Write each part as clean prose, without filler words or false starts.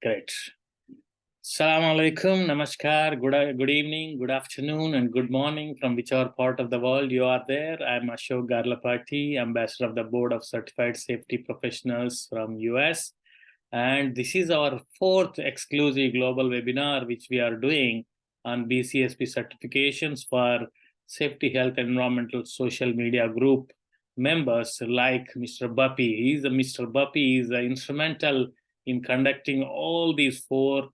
Great. Assalamu alaikum, namaskar, good evening, good afternoon, and good morning from whichever part of the world you are there. I'm Ashok Garlapati, Ambassador of the Board of Certified Safety Professionals from US. And this is our fourth exclusive global webinar, which we are doing on BCSP certifications for safety, health, and environmental social media group members like Mr. Buppy. Mr. Buppy is instrumental in conducting all these four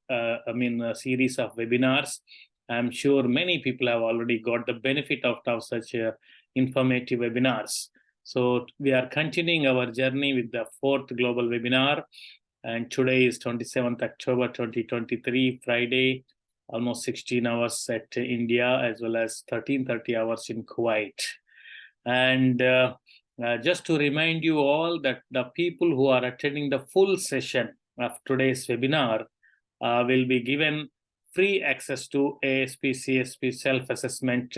series of webinars. I'm sure many people have already got the benefit of such informative webinars. So we are continuing our journey with the fourth global webinar. And today is 27th October 2023, Friday, almost 16 hours at India, as well as 13:30 hours in Kuwait. And just to remind you all that the people who are attending the full session of today's webinar will be given free access to ASP CSP self-assessment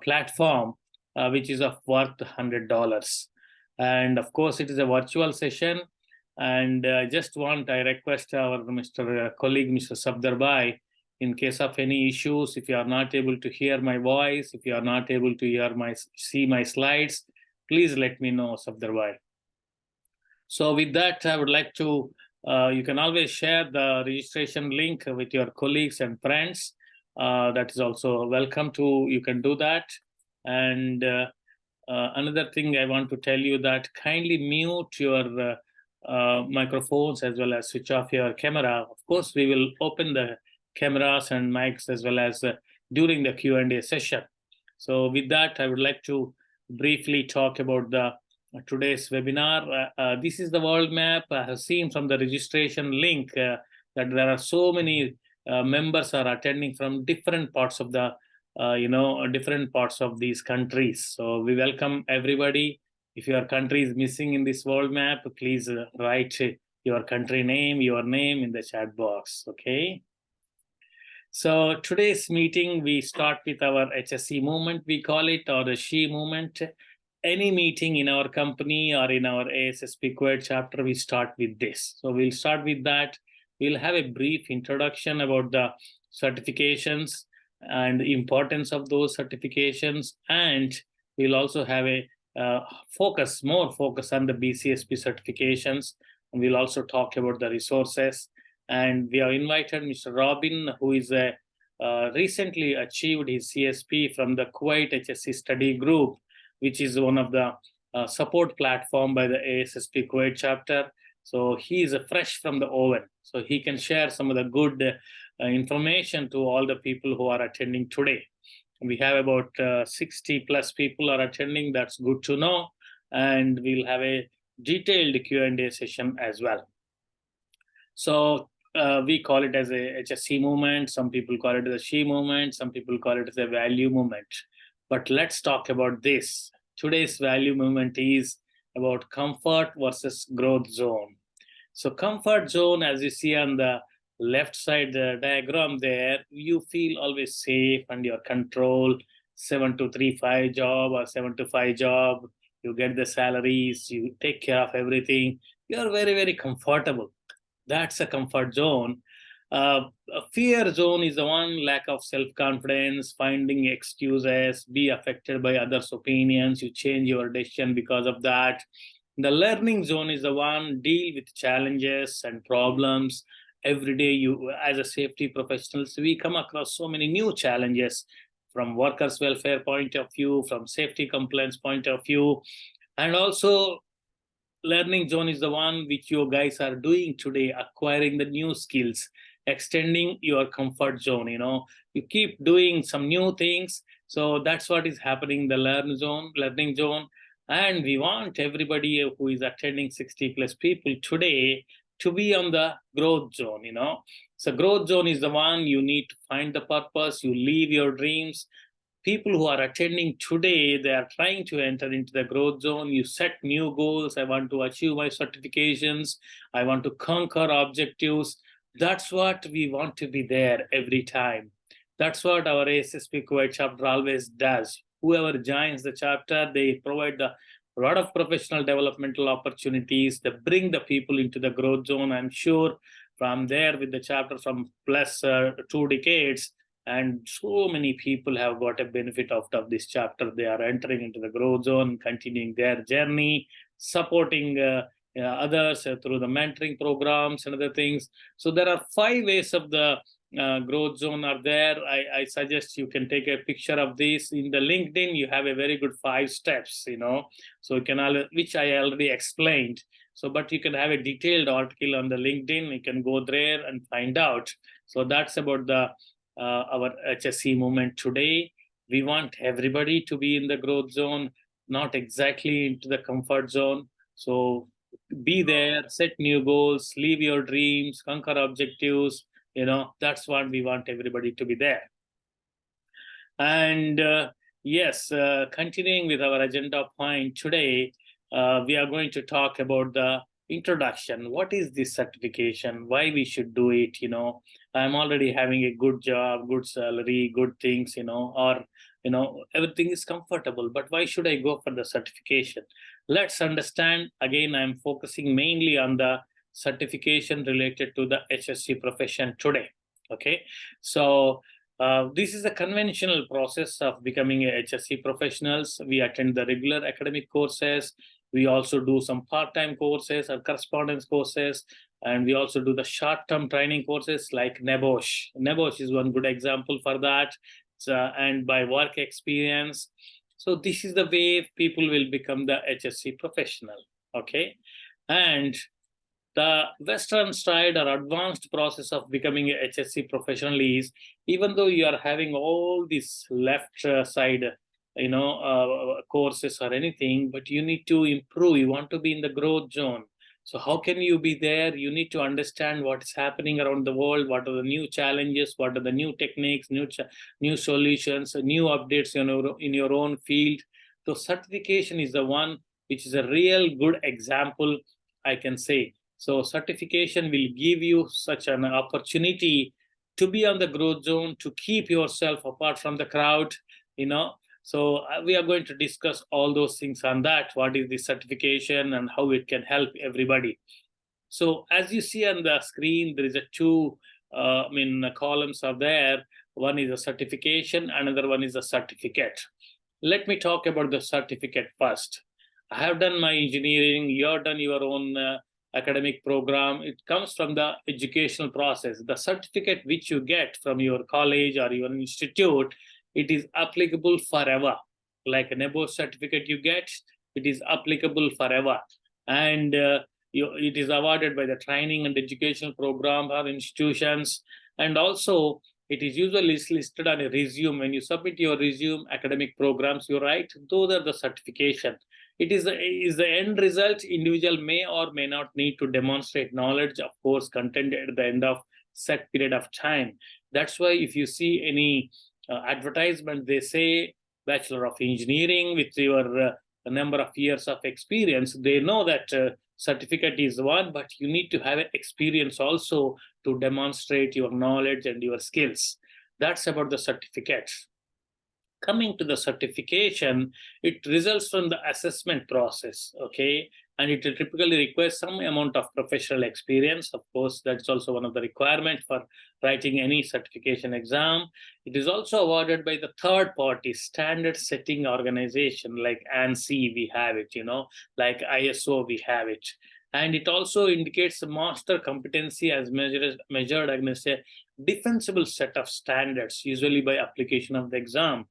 platform, which is of worth $100. And of course, it is a virtual session. And I request our colleague, Mr. Safdar Bhai, in case of any issues, if you are not able to hear my voice, if you are not able to see my slides, please let me know, Safdar Bhai. So with that, I would like to, you can always share the registration link with your colleagues and friends. That is also welcome to, you can do that. And another thing I want to tell you that kindly mute your microphones as well as switch off your camera. Of course, we will open the cameras and mics as well as during the Q&A session. So with that, I would like to briefly talk about the today's webinar. This is the world map. I have seen from the registration link that there are so many members are attending from different parts of the different parts of these countries. So we welcome everybody. If your country is missing in this world map, please write your country name, your name in the chat box, okay? So today's meeting, we start with our HSE movement, we call it, or the SHE movement. Any meeting in our company or in our ASSP Kuwait chapter, we start with this. So we'll start with that. We'll have a brief introduction about the certifications and the importance of those certifications. And we'll also have a more focus on the BCSP certifications. And we'll also talk about the resources. And we have invited Mr. Robin, who is recently achieved his CSP from the Kuwait HSE study group, which is one of the support platform by the ASSP Kuwait chapter. So he is fresh from the oven. So he can share some of the good information to all the people who are attending today. We have about 60 plus people are attending. That's good to know. And we'll have a detailed Q&A session as well. So we call it as a HSE movement. Some people call it as a SHE movement. Some people call it as a value movement. But let's talk about this. Today's value movement is about comfort versus growth zone. So comfort zone, as you see on the left side diagram there, you feel always safe and your control, 7 to 3, 5 job or 7 to 5 job. You get the salaries, you take care of everything. You are very, very comfortable. That's a comfort zone. A fear zone is the one, lack of self-confidence, finding excuses, be affected by others' opinions. You change your decision because of that. The learning zone is the one, deal with challenges and problems. Every day, you, as a safety professionals, we come across so many new challenges from workers' welfare point of view, from safety compliance point of view. And also, learning zone is the one which you guys are doing today, acquiring the new skills, extending your comfort zone. You keep doing some new things. So that's what is happening in the learning zone. And we want everybody who is attending 60 plus people today to be on the growth zone. So growth zone is the one you need to find the purpose, you live your dreams. People who are attending today, they are trying to enter into the growth zone. You set new goals. I want to achieve my certifications. I want to conquer objectives. That's what we want to be there every time. That's what our ASSP Kuwait chapter always does. Whoever joins the chapter, they provide a lot of professional developmental opportunities. They bring the people into the growth zone. I'm sure from there with the chapter from plus 2 decades. And so many people have got a benefit out of this chapter. They are entering into the growth zone, continuing their journey, supporting others through the mentoring programs and other things. So there are 5 ways of the growth zone are there. I suggest you can take a picture of this. In the LinkedIn, you have a very good 5 steps, so you can, which I already explained. So, but you can have a detailed article on the LinkedIn. You can go there and find out. So that's about the our HSE movement today. We want everybody to be in the growth zone, not exactly into the comfort zone. So be there, set new goals, live your dreams, conquer objectives. That's what we want everybody to be there. And yes, continuing with our agenda point today, we are going to talk about the introduction. What is this certification? Why we should do it? I'm already having a good job, good salary, good things, or everything is comfortable, but why should I go for the certification? Let's understand. Again, I'm focusing mainly on the certification related to the HSE profession today. Okay, so this is a conventional process of becoming a HSE professionals. We attend the regular academic courses. We also do some part-time courses or correspondence courses, and we also do the short-term training courses like NEBOSH. NEBOSH is one good example for that, and by work experience. So this is the way people will become the HSE professional, okay? And the Western side or advanced process of becoming a HSE professional is, even though you are having all this left side, courses or anything, but you need to improve. You want to be in the growth zone. So how can you be there? You need to understand what is happening around the world. What are the new challenges? What are the new techniques, new solutions, new updates in your own field? So certification is the one which is a real good example, I can say. So certification will give you such an opportunity to be on the growth zone, to keep yourself apart from the crowd, So we are going to discuss all those things on that. What is the certification and how it can help everybody? So as you see on the screen, there is a 2 columns are there. One is a certification, another one is a certificate. Let me talk about the certificate first. I have done my engineering, you have done your own academic program. It comes from the educational process. The certificate which you get from your college or your institute, it is applicable forever. Like a NEBOSH certificate you get, it is applicable forever. And it is awarded by the training and educational program or institutions. And also, it is usually listed on a resume. When you submit your resume, academic programs you write, those are the certification. It is the end result. Individual may or may not need to demonstrate knowledge, of course, content at the end of set period of time. That's why if you see any advertisement, they say Bachelor of Engineering with your number of years of experience. They know that certificate is one, but you need to have experience also to demonstrate your knowledge and your skills. That's about the certificate. Coming to the certification, it results from the assessment process, okay? And it typically requires some amount of professional experience. Of course, that's also one of the requirements for writing any certification exam. It is also awarded by the third party standard setting organization like ANSI, we have it, like ISO, we have it. And it also indicates a master competency as measured against a defensible set of standards, usually by application of the exam.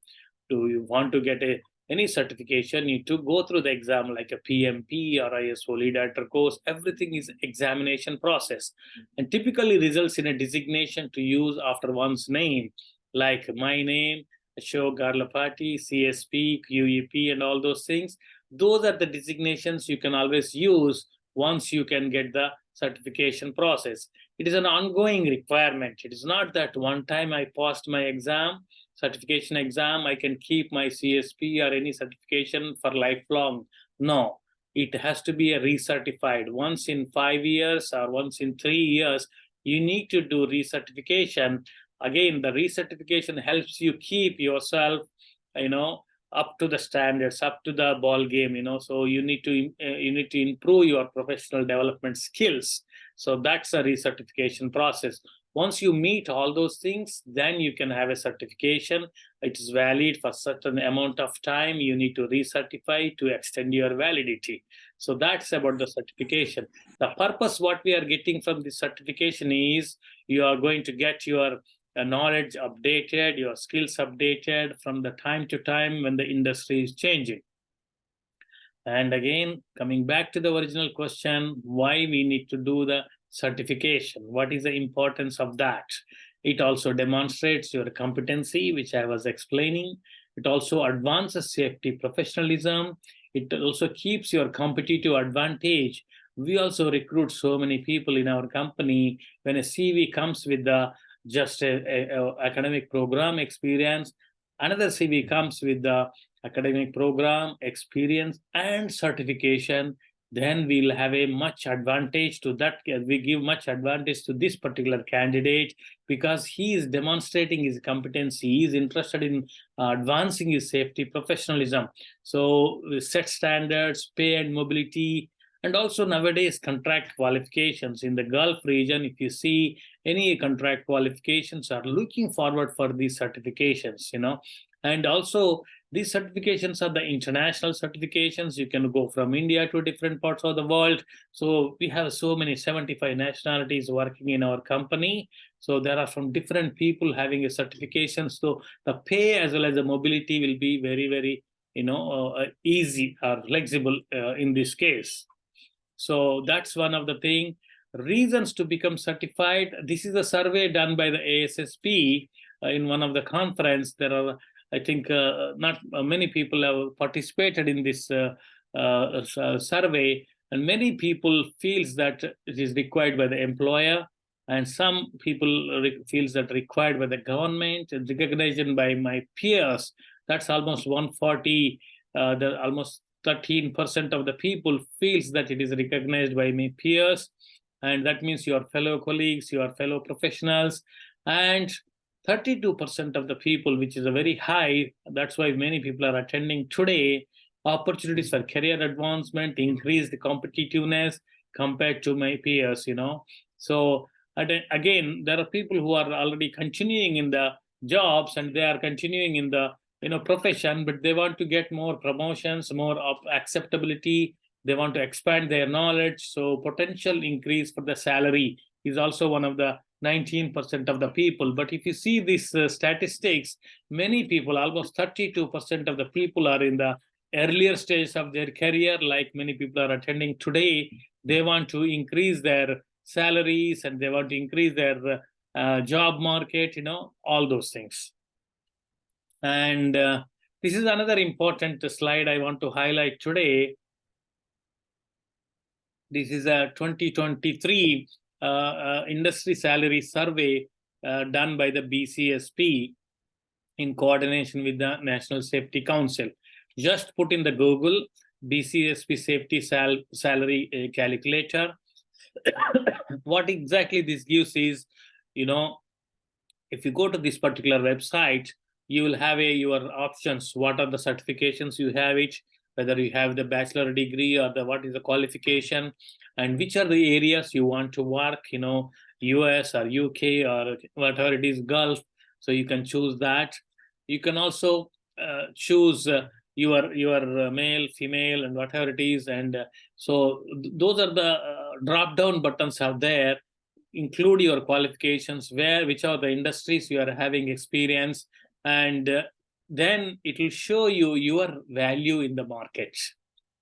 Do you want to get any certification, you need to go through the exam like a PMP or ISO lead editor course. Everything is examination process and typically results in a designation to use after one's name, like my name, Ashok Garlapati, CSP, QEP, and all those things. Those are the designations you can always use once you can get the certification process. It is an ongoing requirement. It is not that one time I passed my exam, certification exam, I can keep my CSP or any certification for lifelong. No, it has to be a recertified. Once in 5 years or once in 3 years, you need to do recertification. Again, the recertification helps you keep yourself, up to the standards, up to the ball game, so you need to improve your professional development skills. So that's a recertification process. Once you meet all those things, then you can have a certification. It is valid for certain amount of time. You need to recertify to extend your validity. So that's about the certification. The purpose what we are getting from this certification is you are going to get your knowledge updated, your skills updated from the time to time when the industry is changing. And again, coming back to the original question, why we need to do the certification? What is the importance of that? It also demonstrates your competency, which I was explaining. It also advances safety professionalism. It also keeps your competitive advantage. We also recruit so many people in our company. When a CV comes with the just a academic program experience, another CV comes with the academic program experience and certification, then we'll have a much advantage to that. We give much advantage to this particular candidate because he is demonstrating his competency. He is interested in advancing his safety professionalism. So we set standards, pay and mobility, and also nowadays contract qualifications in the Gulf region. If you see any contract qualifications are looking forward for these certifications, and also these certifications are the international certifications. You can go from India to different parts of the world. So we have so many 75 nationalities working in our company. So there are from different people having a certification. So the pay as well as the mobility will be very, very, easy or flexible in this case. So that's one of the things. Reasons to become certified. This is a survey done by the ASSP in one of the conference. There are, I think, not many people have participated in this survey, and many people feels that it is required by the employer, and some people feels that required by the government and recognized by my peers. That's almost 140. Almost 13% of the people feels that it is recognized by my peers, and that means your fellow colleagues, your fellow professionals, and 32% of the people, which is a very high. That's why many people are attending today. Opportunities for career advancement, increase the competitiveness compared to my peers. So again, there are people who are already continuing in the jobs and they are continuing in the profession, but they want to get more promotions, more of acceptability. They want to expand their knowledge. So potential increase for the salary is also one of the 19% of the people. But if you see these statistics, many people, almost 32% of the people are in the earlier stage of their career, like many people are attending today. They want to increase their salaries and they want to increase their job market, all those things. And this is another important slide I want to highlight today. This is a 2023 industry salary survey done by the BCSP in coordination with the National Safety Council. Just put in the Google BCSP safety salary calculator. What exactly this gives is, if you go to this particular website, you will have your options. What are the certifications you have it, whether you have the bachelor degree or what is the qualification, and which are the areas you want to work, US or UK or whatever it is, Gulf. So you can choose that. You can also choose your male, female, and whatever it is. And so those are the drop-down buttons are there. Include your qualifications, which are the industries you are having experience, and then it will show you your value in the market.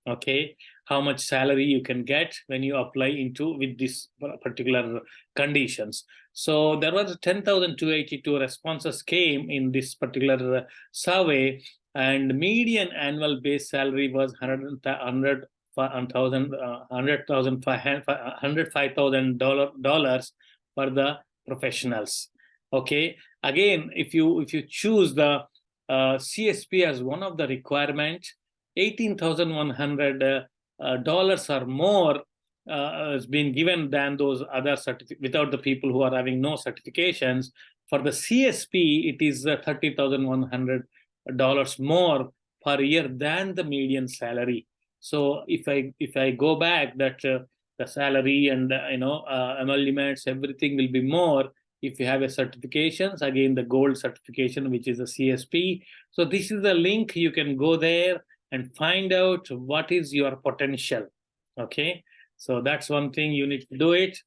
Okay, how much salary you can get when you apply with this particular conditions. So there was 10,282 responses came in this particular survey, and median annual base salary was $105,000 for the professionals. Okay, again, if you choose the CSP as one of the requirement, $18,100 or more has been given than those other without the people who are having no certifications. For the CSP, it is $30,100 more per year than the median salary. So if I go back, that the salary and emoluments, everything will be more if you have a certifications. Again, the gold certification, which is a CSP. So this is the link. You can go there and find out what is your potential. Okay, so that's one thing you need to do it.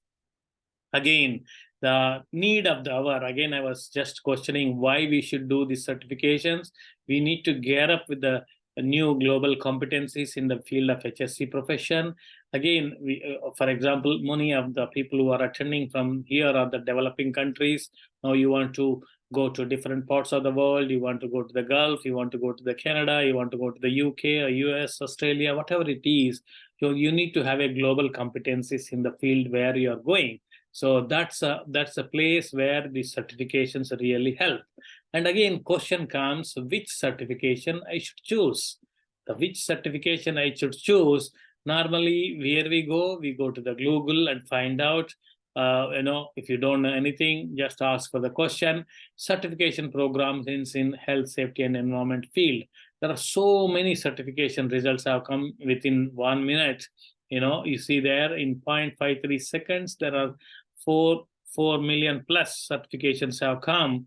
Again, the need of the hour. Again, I was just questioning why we should do these certifications. We need to gear up with the new global competencies in the field of HSE profession. Again, for example, many of the people who are attending from here are the developing countries. Now you want to go to different parts of the world. You want to go to the Gulf. You want to go to the Canada. You want to go to the UK or US, Australia, whatever it is. So you need to have a global competencies in the field where you are going. So that's a place where the certifications really help. And again, question comes, which certification I should choose? The which certification I should choose, normally where we go to the Google and find out. If you don't know anything, just ask for the question. Certification programs in health, safety, and environment field. There are so many certification results have come within 1 minute. You see there in 0.53 seconds, there are 4 million plus certifications have come,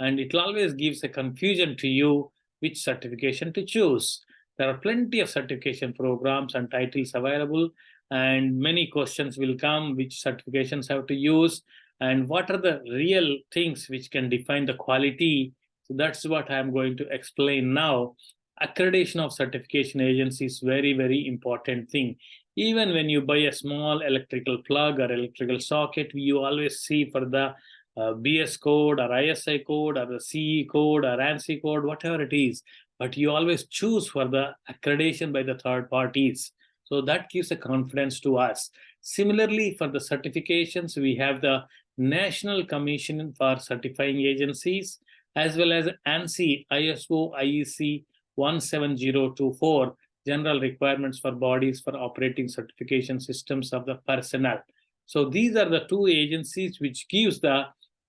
and it always gives a confusion to you which certification to choose. There are plenty of certification programs and titles available, and many questions will come, which certifications have to use, and what are the real things which can define the quality. So that's what I'm going to explain now. Accreditation of certification agency is very, very important thing. Even when you buy a small electrical plug or electrical socket, you always see for the BS code or ISI code or the CE code or ANSI code, whatever it is. But you always choose for the accreditation by the third parties. So that gives a confidence to us. Similarly, for the certifications, we have the National Commission for Certifying Agencies, as well as ANSI, ISO IEC 17024, general requirements for bodies for operating certification systems of the personnel. So these are the two agencies which gives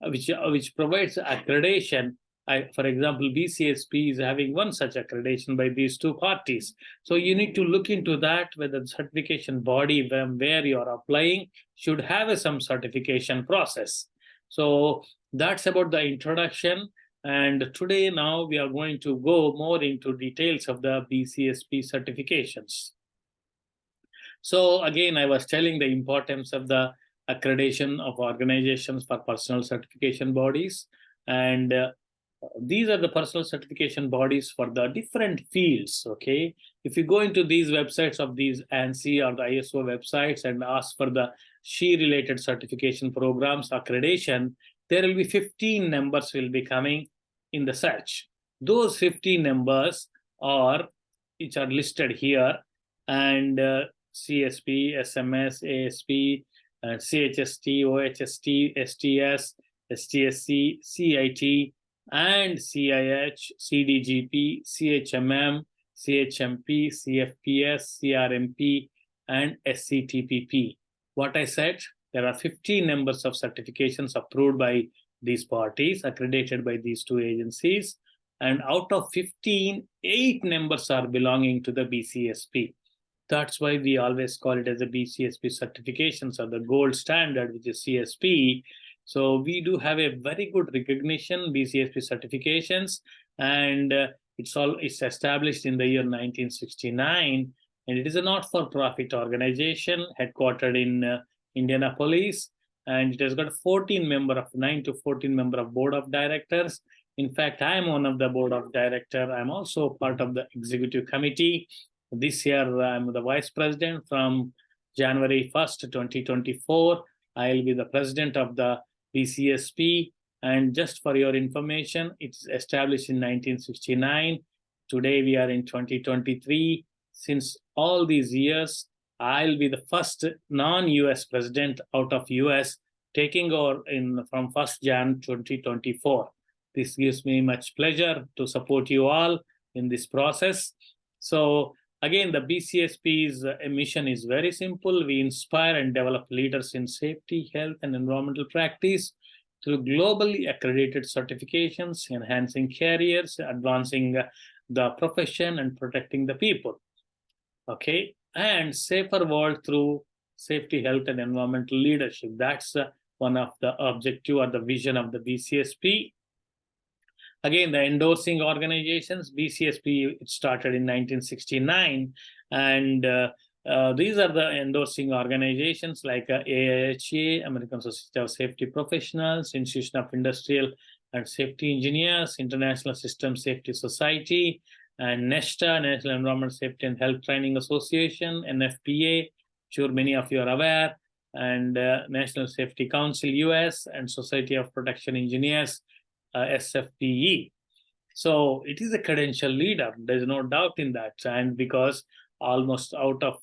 which provides accreditation. For example, BCSP is having one such accreditation by these two parties. So you need to look into that, whether the certification body where you are applying should have some certification process. So that's about the introduction. And today now we are going to go more into details of the BCSP certifications. So again, I was telling the importance of the accreditation of organizations for personal certification bodies. And these are the personal certification bodies for the different fields, okay? If you go into these websites of these ANSI or the ISO websites and ask for the SHE-related certification programs accreditation, there will be 15 numbers will be coming in the search. Those 15 numbers which are listed here, and CSP, SMS, ASP, CHST, OHST, STS, STSC, CIT, and CIH, CDGP, CHMM, CHMP, CFPS, CRMP, and SCTPP. What I said, there are 15 numbers of certifications approved by these parties, accredited by these two agencies. And out of 15, 8 numbers are belonging to the BCSP. That's why we always call it as the BCSP certifications, or the gold standard, which is CSP. So we do have a very good recognition, BCSP certifications, and it's established in the year 1969, and it is a not-for-profit organization headquartered in Indianapolis, and it has got 9 to 14 member of board of directors. In fact, I am one of the board of director. I'm also part of the executive committee. This year, I'm the vice president from January 1st, 2024. I'll be the president of the BCSP. And just for your information, it's established in 1969. Today, we are in 2023. Since all these years, I'll be the first non-US president out of US, taking over from 1st Jan 2024. This gives me much pleasure to support you all in this process. So again, the BCSP's mission is very simple. We inspire and develop leaders in safety, health, and environmental practice through globally accredited certifications, enhancing careers, advancing the profession and protecting the people. Okay, and safer world through safety, health, and environmental leadership. That's one of the objective or the vision of the BCSP. Again, the endorsing organizations, BCSP, it started in 1969, and these are the endorsing organizations like AIHA, American Society of Safety Professionals, Institution of Industrial and Safety Engineers, International System Safety Society, and NESTA, National Environment Safety and Health Training Association, NFPA, sure many of you are aware, and National Safety Council US, and Society of Protection Engineers, SFPE. So it is a credential leader. There's no doubt in that. And because almost out of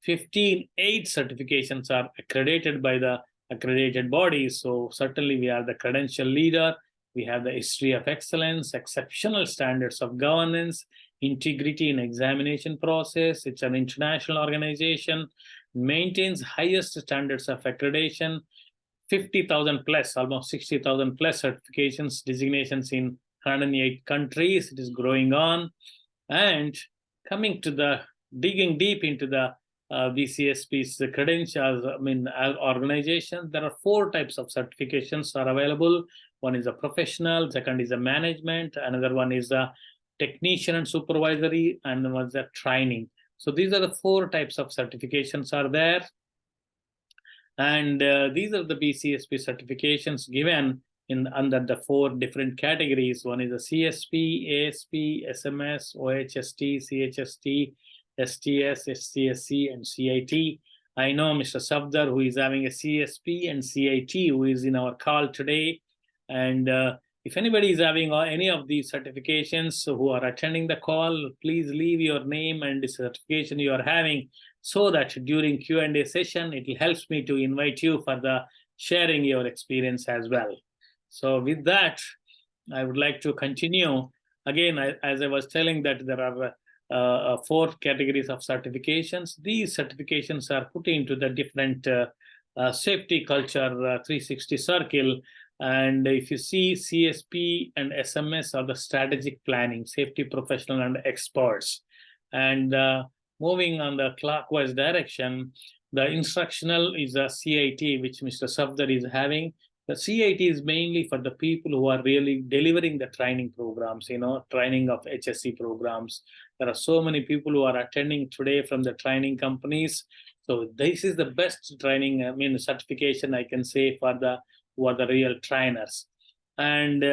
15, 8 certifications are accredited by the accredited bodies. So certainly we are the credential leader. We have the history of excellence, exceptional standards of governance, integrity in examination process. It's an international organization, maintains highest standards of accreditation, 50,000 plus, almost 60,000 plus certifications, designations in 108 countries. It is growing on. And coming to the digging deep into the BCSP's credentials, organization, there are 4 types of certifications are available. One is a professional, second is a management, another one is a technician and supervisory, and one is a training. So these are the 4 types of certifications are there. And these are the BCSP certifications given under the 4 different categories. One is a CSP, ASP, SMS, OHST, CHST, STS, SCSC, and CIT. I know Mr. Safdar, who is having a CSP and CIT, who is in our call today. And if anybody is having any of these certifications who are attending the call, please leave your name and the certification you are having, so that during Q&A session, it helps me to invite you for the sharing your experience as well. So with that, I would like to continue. Again, as I was telling that there are 4 categories of certifications. These certifications are put into the different safety culture 360 circle. And if you see, CSP and SMS are the strategic planning, safety professional and experts. And moving on the clockwise direction, the instructional is a CIT, which Mr. Safdar is having. The CIT is mainly for the people who are really delivering the training programs, training of HSE programs. There are so many people who are attending today from the training companies. So this is the best training, certification I can say for the who are the real trainers. And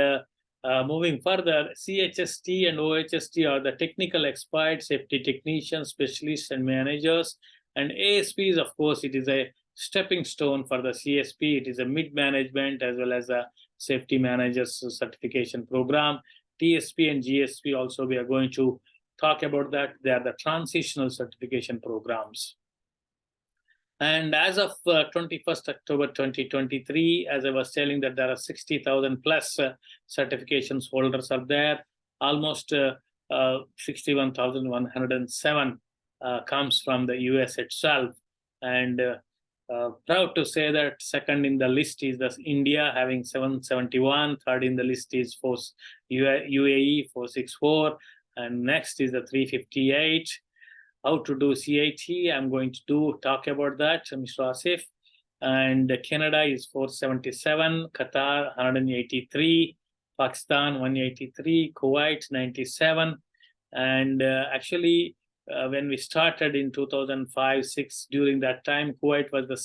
moving further, CHST and OHST are the technical experts, safety technicians, specialists, and managers. And ASP is, of course, it is a stepping stone for the CSP. It is a mid-management as well as a safety managers certification program. TSP and GSP also, we are going to talk about that. They are the transitional certification programs. And as of 21st October 2023, as I was telling that there are 60,000 plus certifications holders are there. Almost 61,107 comes from the US itself. And proud to say that second in the list is India having 771, third in the list is UAE 464, and next is the 358. How to do CIT, I'm going to talk about that, Mr. Asif. And Canada is 477, Qatar 183, Pakistan 183, Kuwait 97. And actually, when we started in 2005-06, during that time, Kuwait was the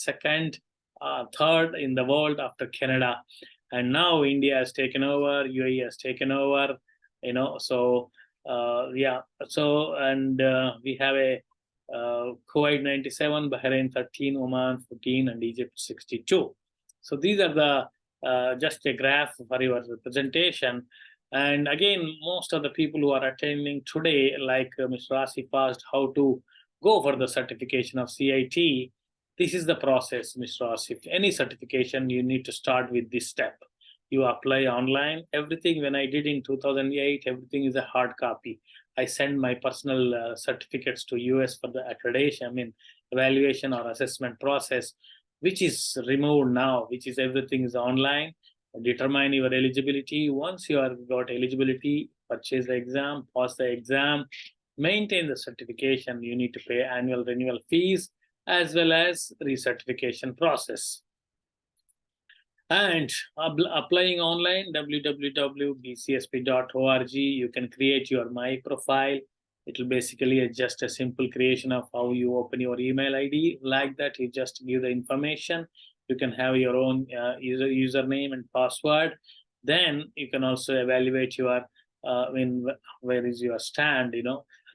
third in the world after Canada. And now India has taken over, UAE has taken over, so yeah. So, and we have a Kuwait 97, Bahrain 13, Oman 14, and Egypt 62. So these are the just a graph for your presentation. And again, most of the people who are attending today, like Mr. Asif asked how to go for the certification of CIT. This is the process, Mr. Asif. Any certification, you need to start with this step. You apply online. Everything when I did in 2008, everything is a hard copy. I send my personal certificates to US for the accreditation, evaluation or assessment process, which is removed now, which is everything is online. Determine your eligibility. Once you have got eligibility purchase the exam, pass the exam, maintain the certification. You need to pay annual renewal fees as well as recertification process. And applying online, www.bcsp.org, you can create your My Profile. It will basically just a simple creation of how you open your email ID. Like that, you just give the information. You can have your own username and password. Then you can also evaluate your where is your stand.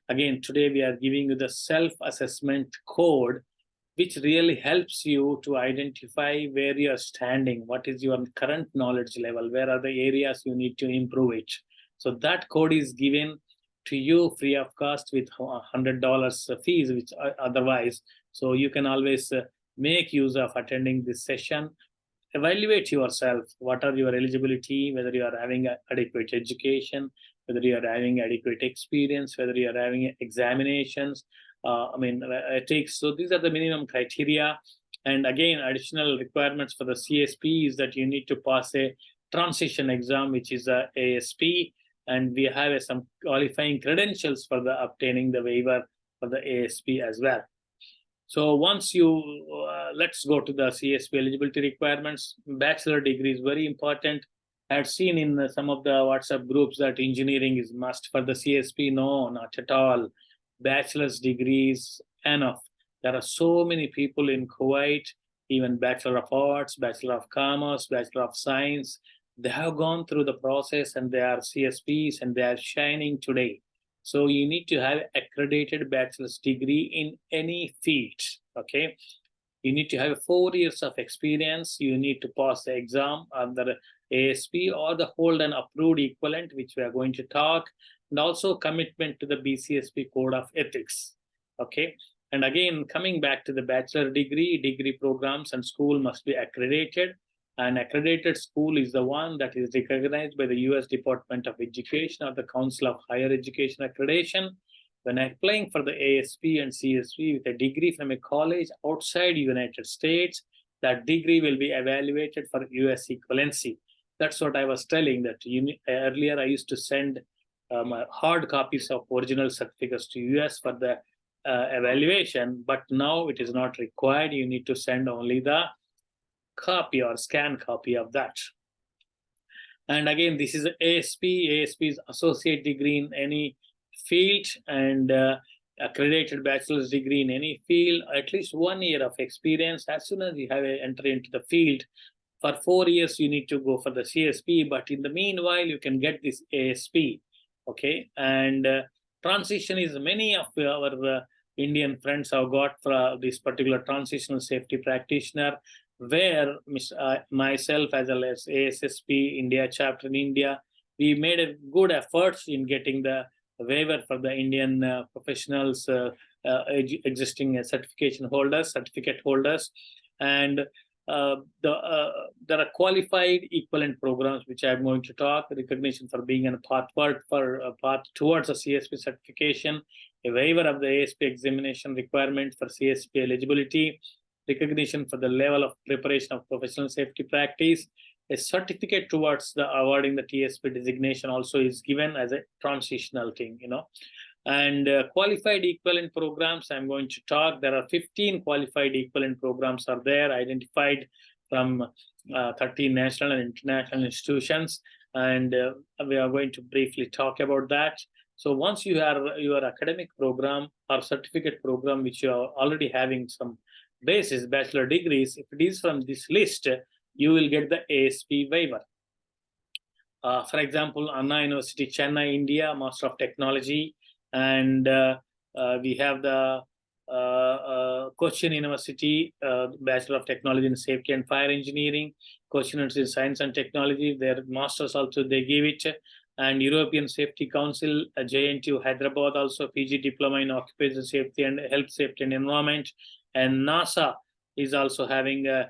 Again, today we are giving you the self-assessment code, which really helps you to identify where you are standing, what is your current knowledge level, where are the areas you need to improve it. So that code is given to you free of cost with $100 fees, which otherwise. So you can always make use of attending this session. Evaluate yourself. What are your eligibility, whether you are having adequate education, whether you are having adequate experience, whether you are having examinations, ethics. So these are the minimum criteria. And again, additional requirements for the CSP is that you need to pass a transition exam, which is a ASP, and we have some qualifying credentials for the obtaining the waiver for the ASP as well. So once you, let's go to the CSP eligibility requirements. Bachelor degree is very important. I had seen in some of the WhatsApp groups that engineering is must for the CSP. No, not at all. Bachelor's degrees enough. There are so many people in Kuwait, even Bachelor of Arts, Bachelor of Commerce, Bachelor of Science. They have gone through the process and they are CSPs and they are shining today. So you need to have accredited bachelor's degree in any field, okay? You need to have 4 years of experience. You need to pass the exam under ASP or the hold and approved equivalent, which we are going to talk, and also commitment to the BCSP Code of Ethics, okay? And again, coming back to the bachelor degree programs and school must be accredited. An accredited school is the one that is recognized by the US Department of Education or the Council of Higher Education Accreditation. When applying for the ASP and CSP with a degree from a college outside United States, that degree will be evaluated for US equivalency. That's what I was telling, that earlier I used to send hard copies of original certificates to US for the evaluation, but now it is not required. You need to send only the copy or scan copy of that. And again, this is ASP. ASP is associate degree in any field, and accredited bachelor's degree in any field, at least 1 year of experience. As soon as you have an entry into the field, for 4 years you need to go for the CSP, but in the meanwhile you can get this ASP, okay? And transition is, many of our Indian friends have got for this particular transitional safety practitioner, where myself as well as ASSP India chapter in India, we made a good efforts in getting the waiver for the Indian professionals, existing certificate holders, and there are qualified equivalent programs which I'm going to talk. Recognition for being a path towards a CSP certification, a waiver of the ASP examination requirement for CSP eligibility, recognition for the level of preparation of professional safety practice, a certificate towards the awarding the TSP designation also is given as a transitional thing, And qualified equivalent programs, I'm going to talk. There are 15 qualified equivalent programs are there, identified from 13 national and international institutions. And we are going to briefly talk about that. So once you are your academic program or certificate program, which you are already having some basis bachelor degrees, if it is from this list, you will get the ASP waiver. For example, Anna University, Chennai, India, Master of Technology, and we have the Cochin University, Bachelor of Technology in Safety and Fire Engineering, Cochin University Science and Technology, their masters also they give it, and European Safety Council, JNTU Hyderabad also, PG Diploma in Occupational Safety and Health Safety and Environment, and NASA is also having a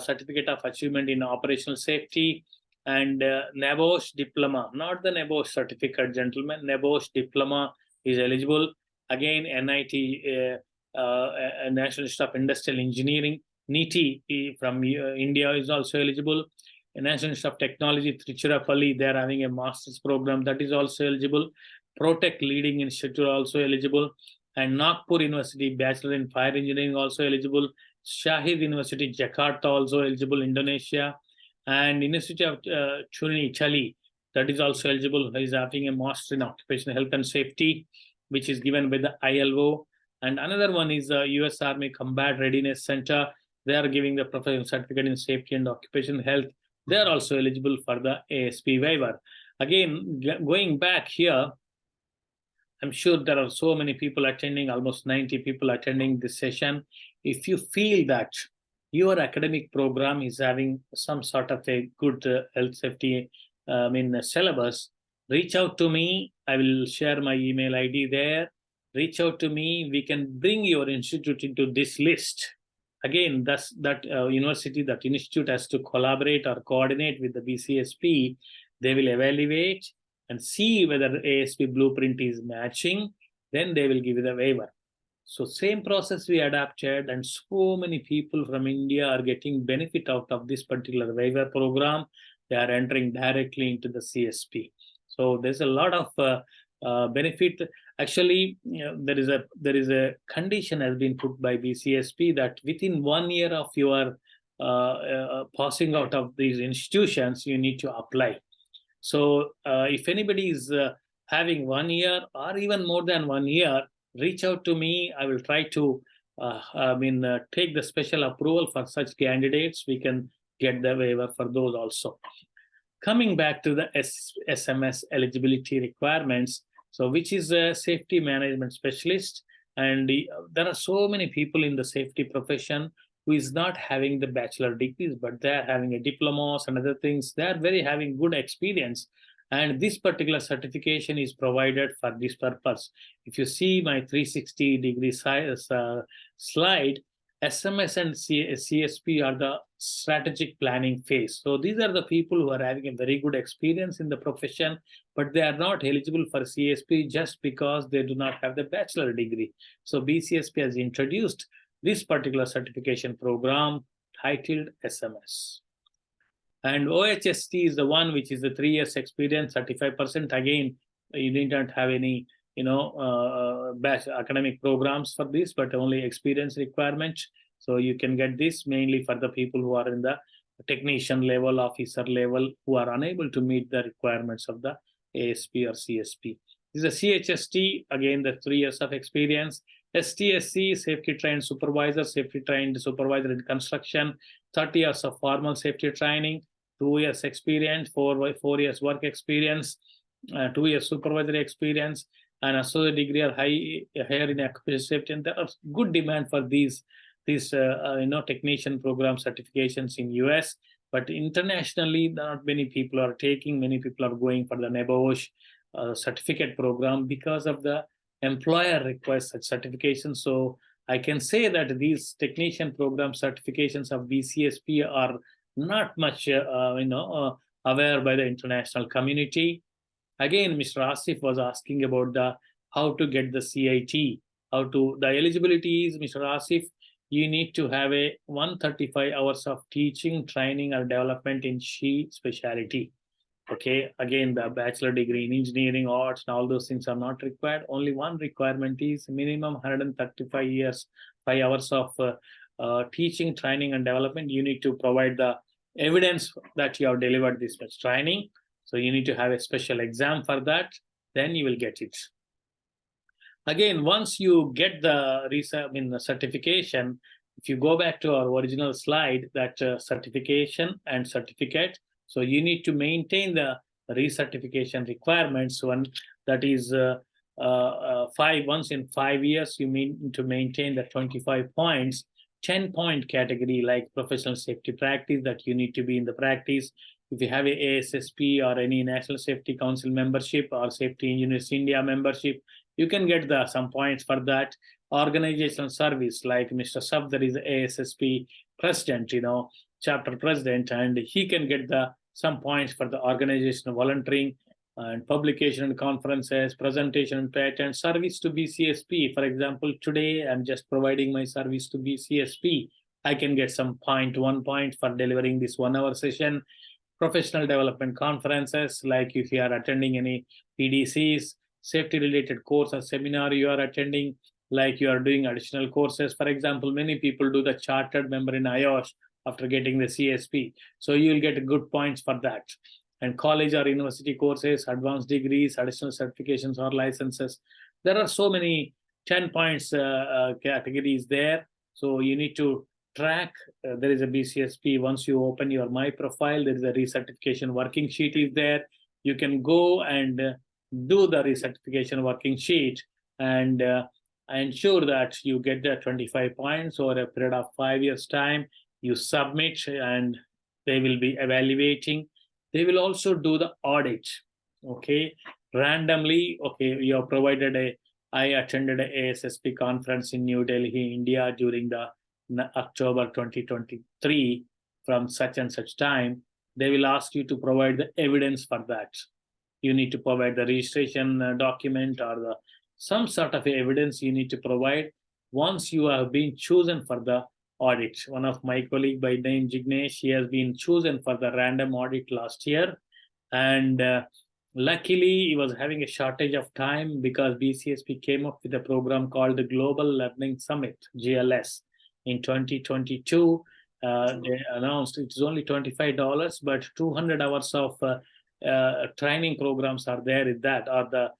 Certificate of Achievement in Operational Safety, and NABOSH Diploma, not the NABOSH certificate, gentlemen. NABOSH Diploma is eligible. Again, NIT, National Institute of Industrial Engineering, NITI from India is also eligible. National Institute of Technology, Tiruchirappalli, they are having a master's program that is also eligible. Protech Leading Institute also eligible. And Nagpur University, Bachelor in Fire Engineering also eligible. Shahid University, Jakarta also eligible, Indonesia. And University of Turin, Italy, that is also eligible, is having a Master in Occupational Health and Safety, which is given by the ILO. And another one is US Army Combat Readiness Center. They are giving the professional certificate in safety and occupational health. They are also eligible for the ASP waiver. Again, going back here, I'm sure there are so many people attending, almost 90 people attending this session. If you feel that your academic program is having some sort of a good health safety syllabus, reach out to me. I will share my email ID there. Reach out to me. We can bring your institute into this list. Again, that university, that institute has to collaborate or coordinate with the BCSP. They will evaluate and see whether ASP blueprint is matching. Then they will give you the waiver. So same process we adapted, and so many people from India are getting benefit out of this particular waiver program. They are entering directly into the CSP. So there's a lot of benefit. Actually, there is a condition has been put by BCSP that within 1 year of your passing out of these institutions, you need to apply. So if anybody is having 1 year or even more than 1 year, reach out to me. I will try to take the special approval for such candidates. We can get the waiver for those also. Coming back to the SMS eligibility requirements, so which is a safety management specialist, and there are so many people in the safety profession who is not having the bachelor degrees, but they are having a diplomas and other things. They are having good experience, and this particular certification is provided for this purpose. If you see my 360-degree slide, SMS and CSP are the strategic planning phase. So these are the people who are having a very good experience in the profession, but they are not eligible for CSP just because they do not have the bachelor degree. So BCSP has introduced this particular certification program titled SMS. And OHST is the one which is the 3 years experience, 35%. Again, you need not have any academic programs for this, but only experience requirement. So you can get this mainly for the people who are in the technician level, officer level, who are unable to meet the requirements of the ASP or CSP. This is a CHST, again, the 3 years of experience. STSC, safety trained supervisor in construction, 30 years of formal safety training, 2 years experience, 4 years work experience, 2 years supervisory experience, and associate degree or higher in occupational safety. And there are good demand for these technician program certifications in US, but internationally, not many people are taking. Many people are going for the NEBOSH certificate program because of the employer requires such certification. So I can say that these technician program certifications of BCSP are not much aware by the international community. Again, Mr. Asif was asking about how to get the CIT, the eligibility is, Mr. Asif, you need to have a 135 hours of teaching, training, or development in SH&E specialty. Okay, again, the bachelor degree in engineering, arts, and all those things are not required. Only one requirement is minimum 5 hours of teaching, training, and development. You need to provide the evidence that you have delivered this much training. So you need to have a special exam for that. Then you will get it. Again, once you get the certification, if you go back to our original slide, that certification and certificate, so you need to maintain the recertification requirements. One that is once in 5 years, you need to maintain the 25 points, 10-point category like professional safety practice that you need to be in the practice. If you have a ASSP or any National Safety Council membership or Safety Engineers India membership, you can get some points for that. Organizational service, like Mr. Sab, there is ASSP president, chapter president, and he can get some points for the organizational volunteering and publication and conferences, presentation and patent, service to BCSP. For example, today I'm just providing my service to BCSP. I can get some 1 point for delivering this 1 hour session. professional development conferences, like if you are attending any PDCs, safety-related course or seminar you are attending, like you are doing additional courses. For example, many people do the chartered member in IOSH after getting the CSP. So you will get good points for that. And college or university courses, advanced degrees, additional certifications or licenses. There are so many 10 points categories there. So you need to track. There is a BCSP. Once you open your My Profile, there is a recertification working sheet is there. You can go and do the recertification working sheet and ensure that you get the 25 points over a period of 5 years' time. You submit and they will be evaluating. They will also do the audit, okay? Randomly, okay, you are provided I attended a ASSP conference in New Delhi, India during the October 2023 from such and such time. They will ask you to provide the evidence for that. You need to provide the registration document or some sort of evidence you need to provide once you have been chosen for the audit. One of my colleagues by name Jignesh, he has been chosen for the random audit last year. And luckily, he was having a shortage of time because BCSP came up with a program called the Global Learning Summit, GLS, in 2022. They announced it's only $25, but 200 hours of training programs are there in that, or the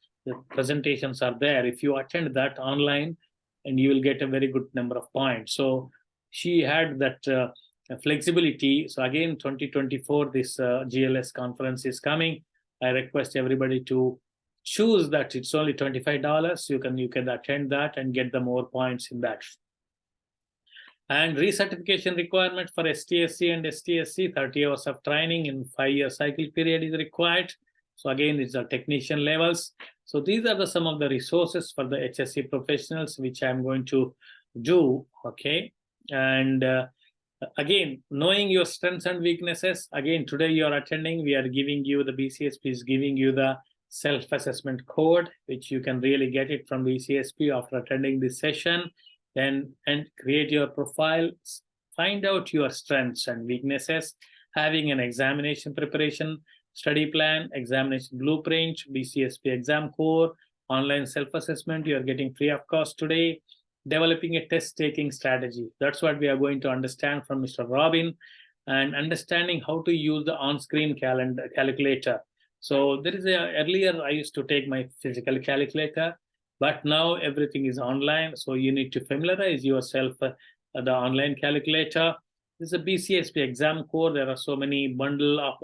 presentations are there. If you attend that online, and you will get a very good number of points. So she had that flexibility. So again, 2024, this GLS conference is coming. I request everybody to choose that. It's only $25. You can attend that and get the more points in that. And recertification requirement for STSC and STSC, 30 hours of training in 5-year cycle period is required. So again, these are technician levels. So these are some of the resources for the HSE professionals, which I'm going to do, okay? And again, knowing your strengths and weaknesses. Again, today you are attending, we are giving you, the BCSP is giving you the self-assessment code, which you can really get it from BCSP after attending this session. Then and create your profile, find out your strengths and weaknesses, having an examination preparation, study plan, examination blueprint, BCSP exam core, online self-assessment, you are getting free of cost today. Developing a test-taking strategy. That's what we are going to understand from Mr. Robin, and understanding how to use the on-screen calculator. So there is earlier I used to take my physical calculator, but now everything is online. So you need to familiarize yourself the online calculator. This is a BCSP exam core. There are so many bundle of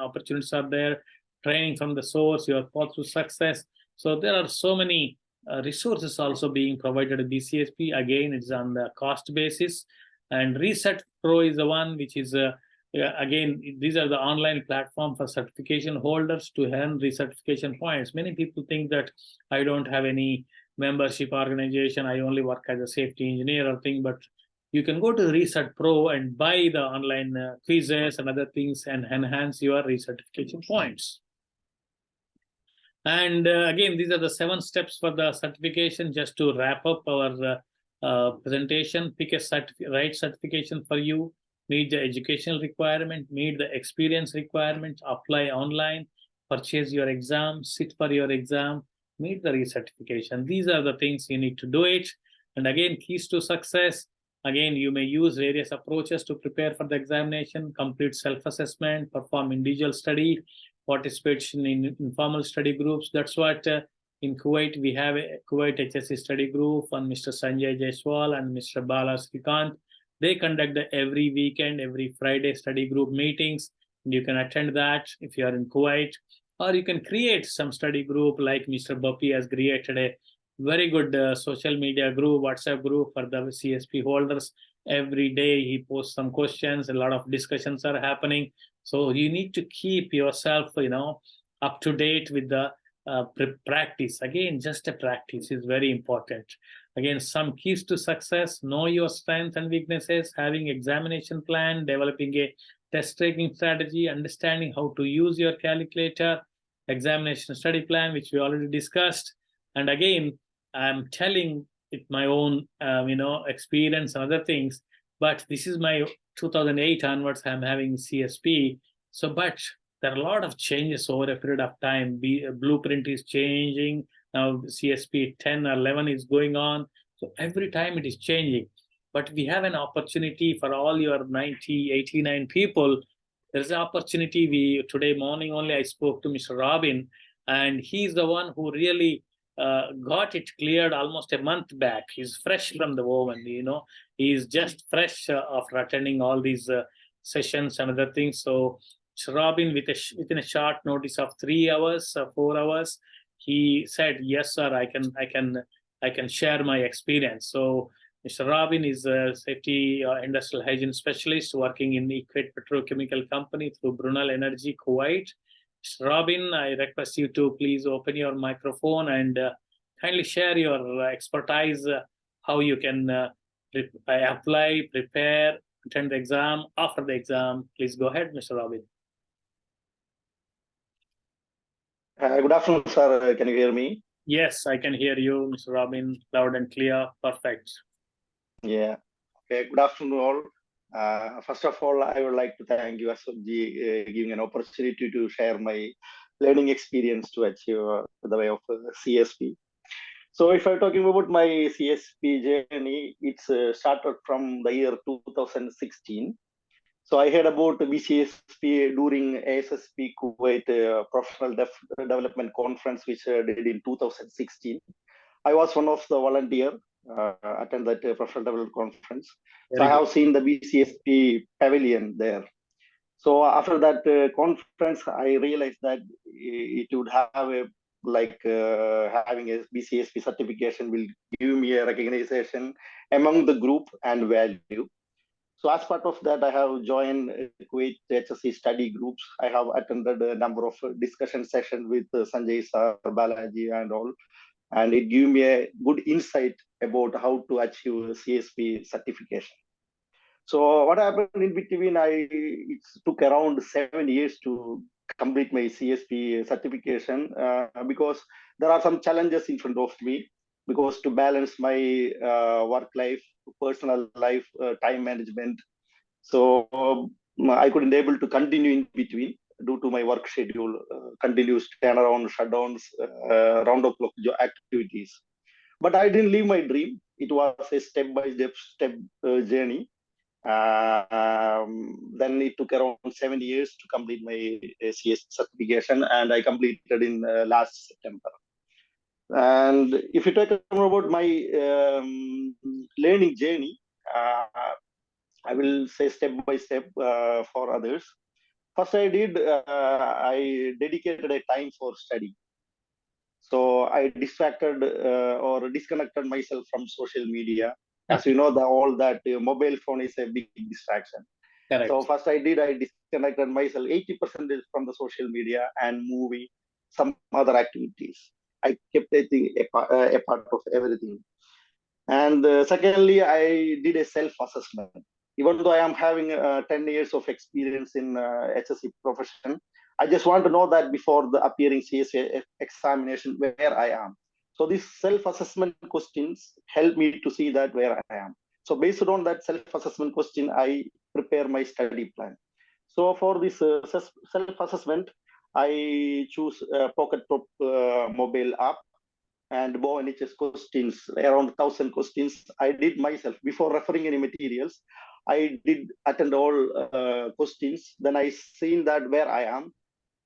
opportunities are there. Training from the source, your path to success. So there are so many resources also being provided at BCSP. Again, it's on the cost basis. And Reset Pro is the one which is, again, these are the online platform for certification holders to earn recertification points. Many people think that I don't have any membership organization, I only work as a safety engineer or thing, but you can go to Reset Pro and buy the online quizzes and other things and enhance your recertification points. And again, these are the 7 steps for the certification. Just to wrap up our presentation, pick a right certification for you, meet the educational requirement, meet the experience requirement, apply online, purchase your exam, sit for your exam, meet the recertification. These are the things you need to do it. And again, keys to success. Again, you may use various approaches to prepare for the examination, complete self-assessment, perform individual study, participation in informal study groups. That's what in Kuwait, we have a Kuwait HSE study group, and Mr. Sanjay Jaiswal and Mr. Bala Srikant. They conduct every weekend, every Friday study group meetings. You can attend that if you are in Kuwait, or you can create some study group like Mr. Bapi has created a very good social media group, WhatsApp group for the CSP holders. Every day he posts some questions, a lot of discussions are happening. So you need to keep yourself, up to date with the practice. Again, just a practice is very important. Again, some keys to success: know your strengths and weaknesses, having examination plan, developing a test taking strategy, understanding how to use your calculator, examination study plan, which we already discussed. And again, I'm telling it my own, experience and other things, but this is my 2008 onwards, I'm having CSP. So, but there are a lot of changes over a period of time. Blueprint is changing. Now CSP 10 or 11 is going on. So every time it is changing. But we have an opportunity for all your 90, 89 people. There's an opportunity. Today morning only I spoke to Mr. Robin, and he's the one who really got it cleared almost a month back. He's fresh from the oven, He's just fresh after attending all these sessions and other things. So Robin, within a short notice of 3 hours or 4 hours, he said, "Yes, sir, I can share my experience." So Mr. Robin is a safety industrial hygiene specialist working in Equate Petrochemical Company through Brunel Energy, Kuwait. Mr. Robin, I request you to please open your microphone and kindly share your expertise, how you can apply, prepare, attend the exam, after the exam. Please go ahead, Mr. Robin. Good afternoon, sir. Can you hear me? Yes, I can hear you, Mr. Robin, loud and clear. Perfect. Yeah. Okay. Good afternoon, all. First of all, I would like to thank you, Ashokji, giving an opportunity to share my learning experience to achieve the way of CSP. So, if I'm talking about my CSP journey, it's started from the year 2016. So I heard about BCSP during SSP Kuwait Professional Development Conference, which did in 2016. I was one of the volunteer attend that professional development conference. So I have seen the BCSP pavilion there. So after that conference, I realized that it would have having a BCSP certification will give me a recognition among the group and value. So as part of that, I have joined Kuwait HSE study groups. I have attended a number of discussion sessions with Sanjay sir, Balaji and all. And it gave me a good insight about how to achieve CSP certification. So what happened in between, it took around 7 years to complete my CSP certification because there are some challenges in front of me, because to balance my work life, personal life, time management. So I couldn't able to continue in between due to my work schedule, continuous turnaround, shutdowns, round-the-clock activities. But I didn't leave my dream. It was a step-by-step journey. Then it took around 7 years to complete my CS certification, and I completed in last September. And if you talk about my learning journey, I will say step by step for others. First, I dedicated a time for study. So I distracted or disconnected myself from social media. As you know, all that mobile phone is a big distraction. Correct. So first I disconnected myself 80% from the social media and movie, some other activities. I kept a part of everything. And secondly, I did a self-assessment. Even though I am having 10 years of experience in HSE profession, I just want to know that before the appearing CSA examination where I am. So these self-assessment questions help me to see that where I am. So based on that self-assessment question, I prepare my study plan. So for this self-assessment, I choose Pocket Top mobile app and Bow NHS questions, around 1,000 questions. I did myself before referring any materials. I did attend all questions. Then I seen that where I am.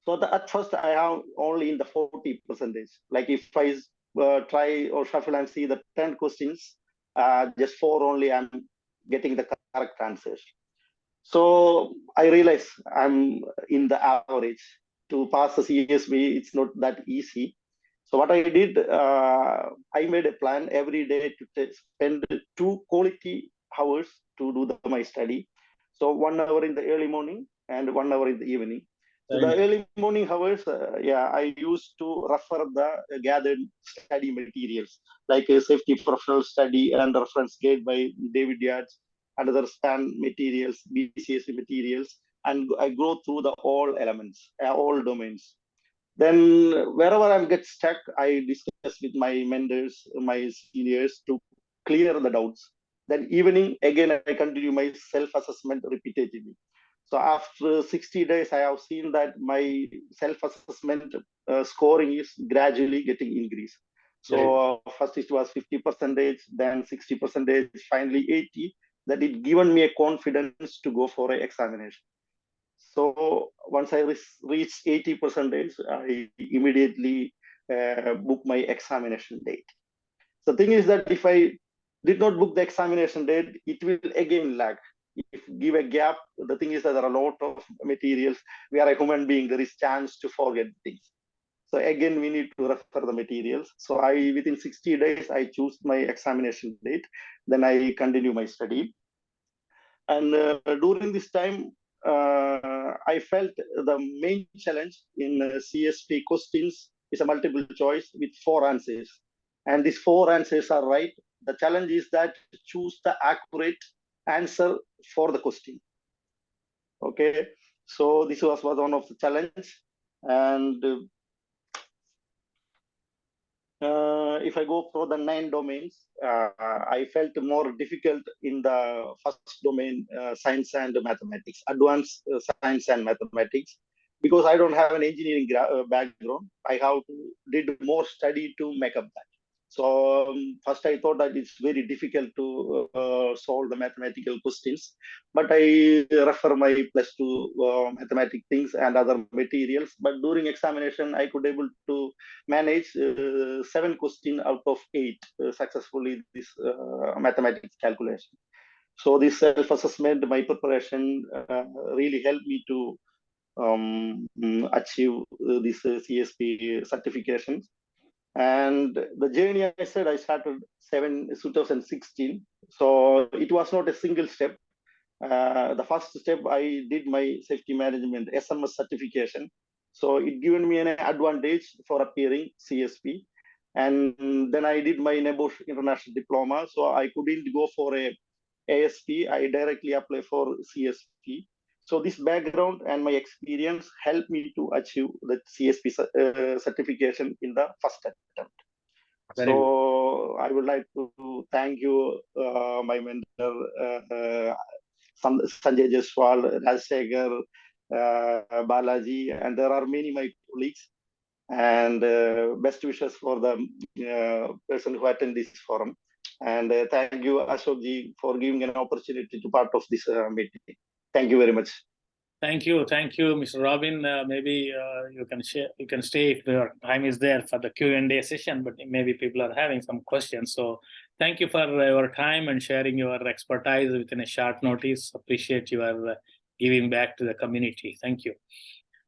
So at first I am only in the 40%. Like if I try or shuffle and see the 10 questions, just 4 only I'm getting the correct answers. So I realize I'm in the average. To pass the CSB, it's not that easy. So what I did, I made a plan every day to spend 2 quality hours to do my study. So 1 hour in the early morning and 1 hour in the evening. So the early morning hours, I used to refer the gathered study materials like a safety professional study and reference guide by David Yards, another SPAN materials, BCSP materials, and I go through the all elements, all domains. Then wherever I get stuck, I discuss with my mentors, my seniors to clear the doubts. Then evening, again, I continue my self-assessment repetitively. So after 60 days, I have seen that my self-assessment scoring is gradually getting increased. So first it was 50%, then 60%, finally 80. That it given me a confidence to go for an examination. So once I reached 80%, I immediately book my examination date. The thing is that if I did not book the examination date, it will again lag. If give a gap, the thing is that there are a lot of materials. We are a human being. There is chance to forget things. So again, we need to refer the materials. So within 60 days, I choose my examination date. Then I continue my study. And during this time, I felt the main challenge in CSP questions is a multiple choice with 4 answers. And these 4 answers are right. The challenge is that choose the accurate answer for the question. Okay, so this was one of the challenge. And if I go for the 9 domains, I felt more difficult in the first domain, science and mathematics, advanced science and mathematics, because I don't have an engineering background. I have to did more study to make up that. So first I thought that it's very difficult to solve the mathematical questions, but I refer my plus to mathematical things and other materials. But during examination, I could able to manage 7 questions out of 8 successfully this mathematics calculation. So this self-assessment, my preparation really helped me to achieve this CSP certifications. And the journey, I said, I started 2016. So it was not a single step. The first step, I did my safety management SMS certification. So it given me an advantage for appearing CSP. And then I did my NEBOSH international diploma. So I couldn't go for a ASP. I directly apply for CSP. So this background and my experience helped me to achieve the CSP certification in the first attempt. Very good. So I would like to thank you, my mentor, Sanjay Jaiswal, Rajsekhar, Balaji, and there are many my colleagues. And best wishes for the person who attend this forum. And thank you, Ashok ji, for giving an opportunity to part of this meeting. Thank you very much. Thank you, Mr. Robin. Maybe you can share, you can stay if your time is there for the Q&A session, but maybe people are having some questions. So thank you for your time and sharing your expertise within a short notice. Appreciate your giving back to the community. Thank you.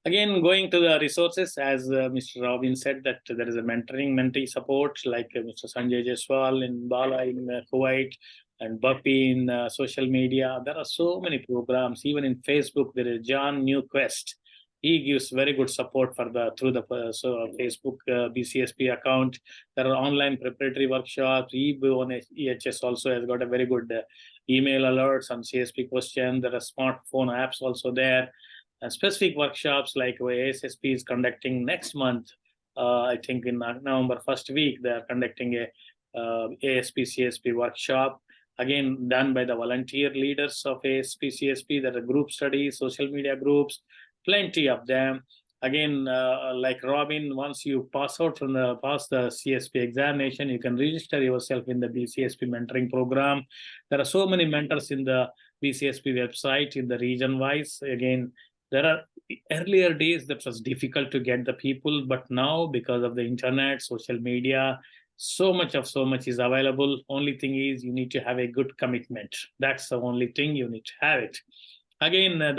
Again, going to the resources, as Mr. Robin said, that there is a mentee support like Mr. Sanjay Jaiswal in Bala in Kuwait, and Buppy in social media. There are so many programs. Even in Facebook, there is John Newquest. He gives very good support for through the Facebook BCSP account. There are online preparatory workshops. EHS also has got a very good email alerts on CSP question. There are smartphone apps also there. And specific workshops like ASSP is conducting next month. I think in November first week, they are conducting a ASP CSP workshop. Again, done by the volunteer leaders of ASP CSP. There are group studies, social media groups, plenty of them. Again, like Robin, once you pass the CSP examination, you can register yourself in the BCSP mentoring program. There are so many mentors in the BCSP website in the region wise. Again, there are earlier days that was difficult to get the people, but now because of the internet, social media, so much is available. Only thing is you need to have a good commitment. That's the only thing, you need to have it. Again, there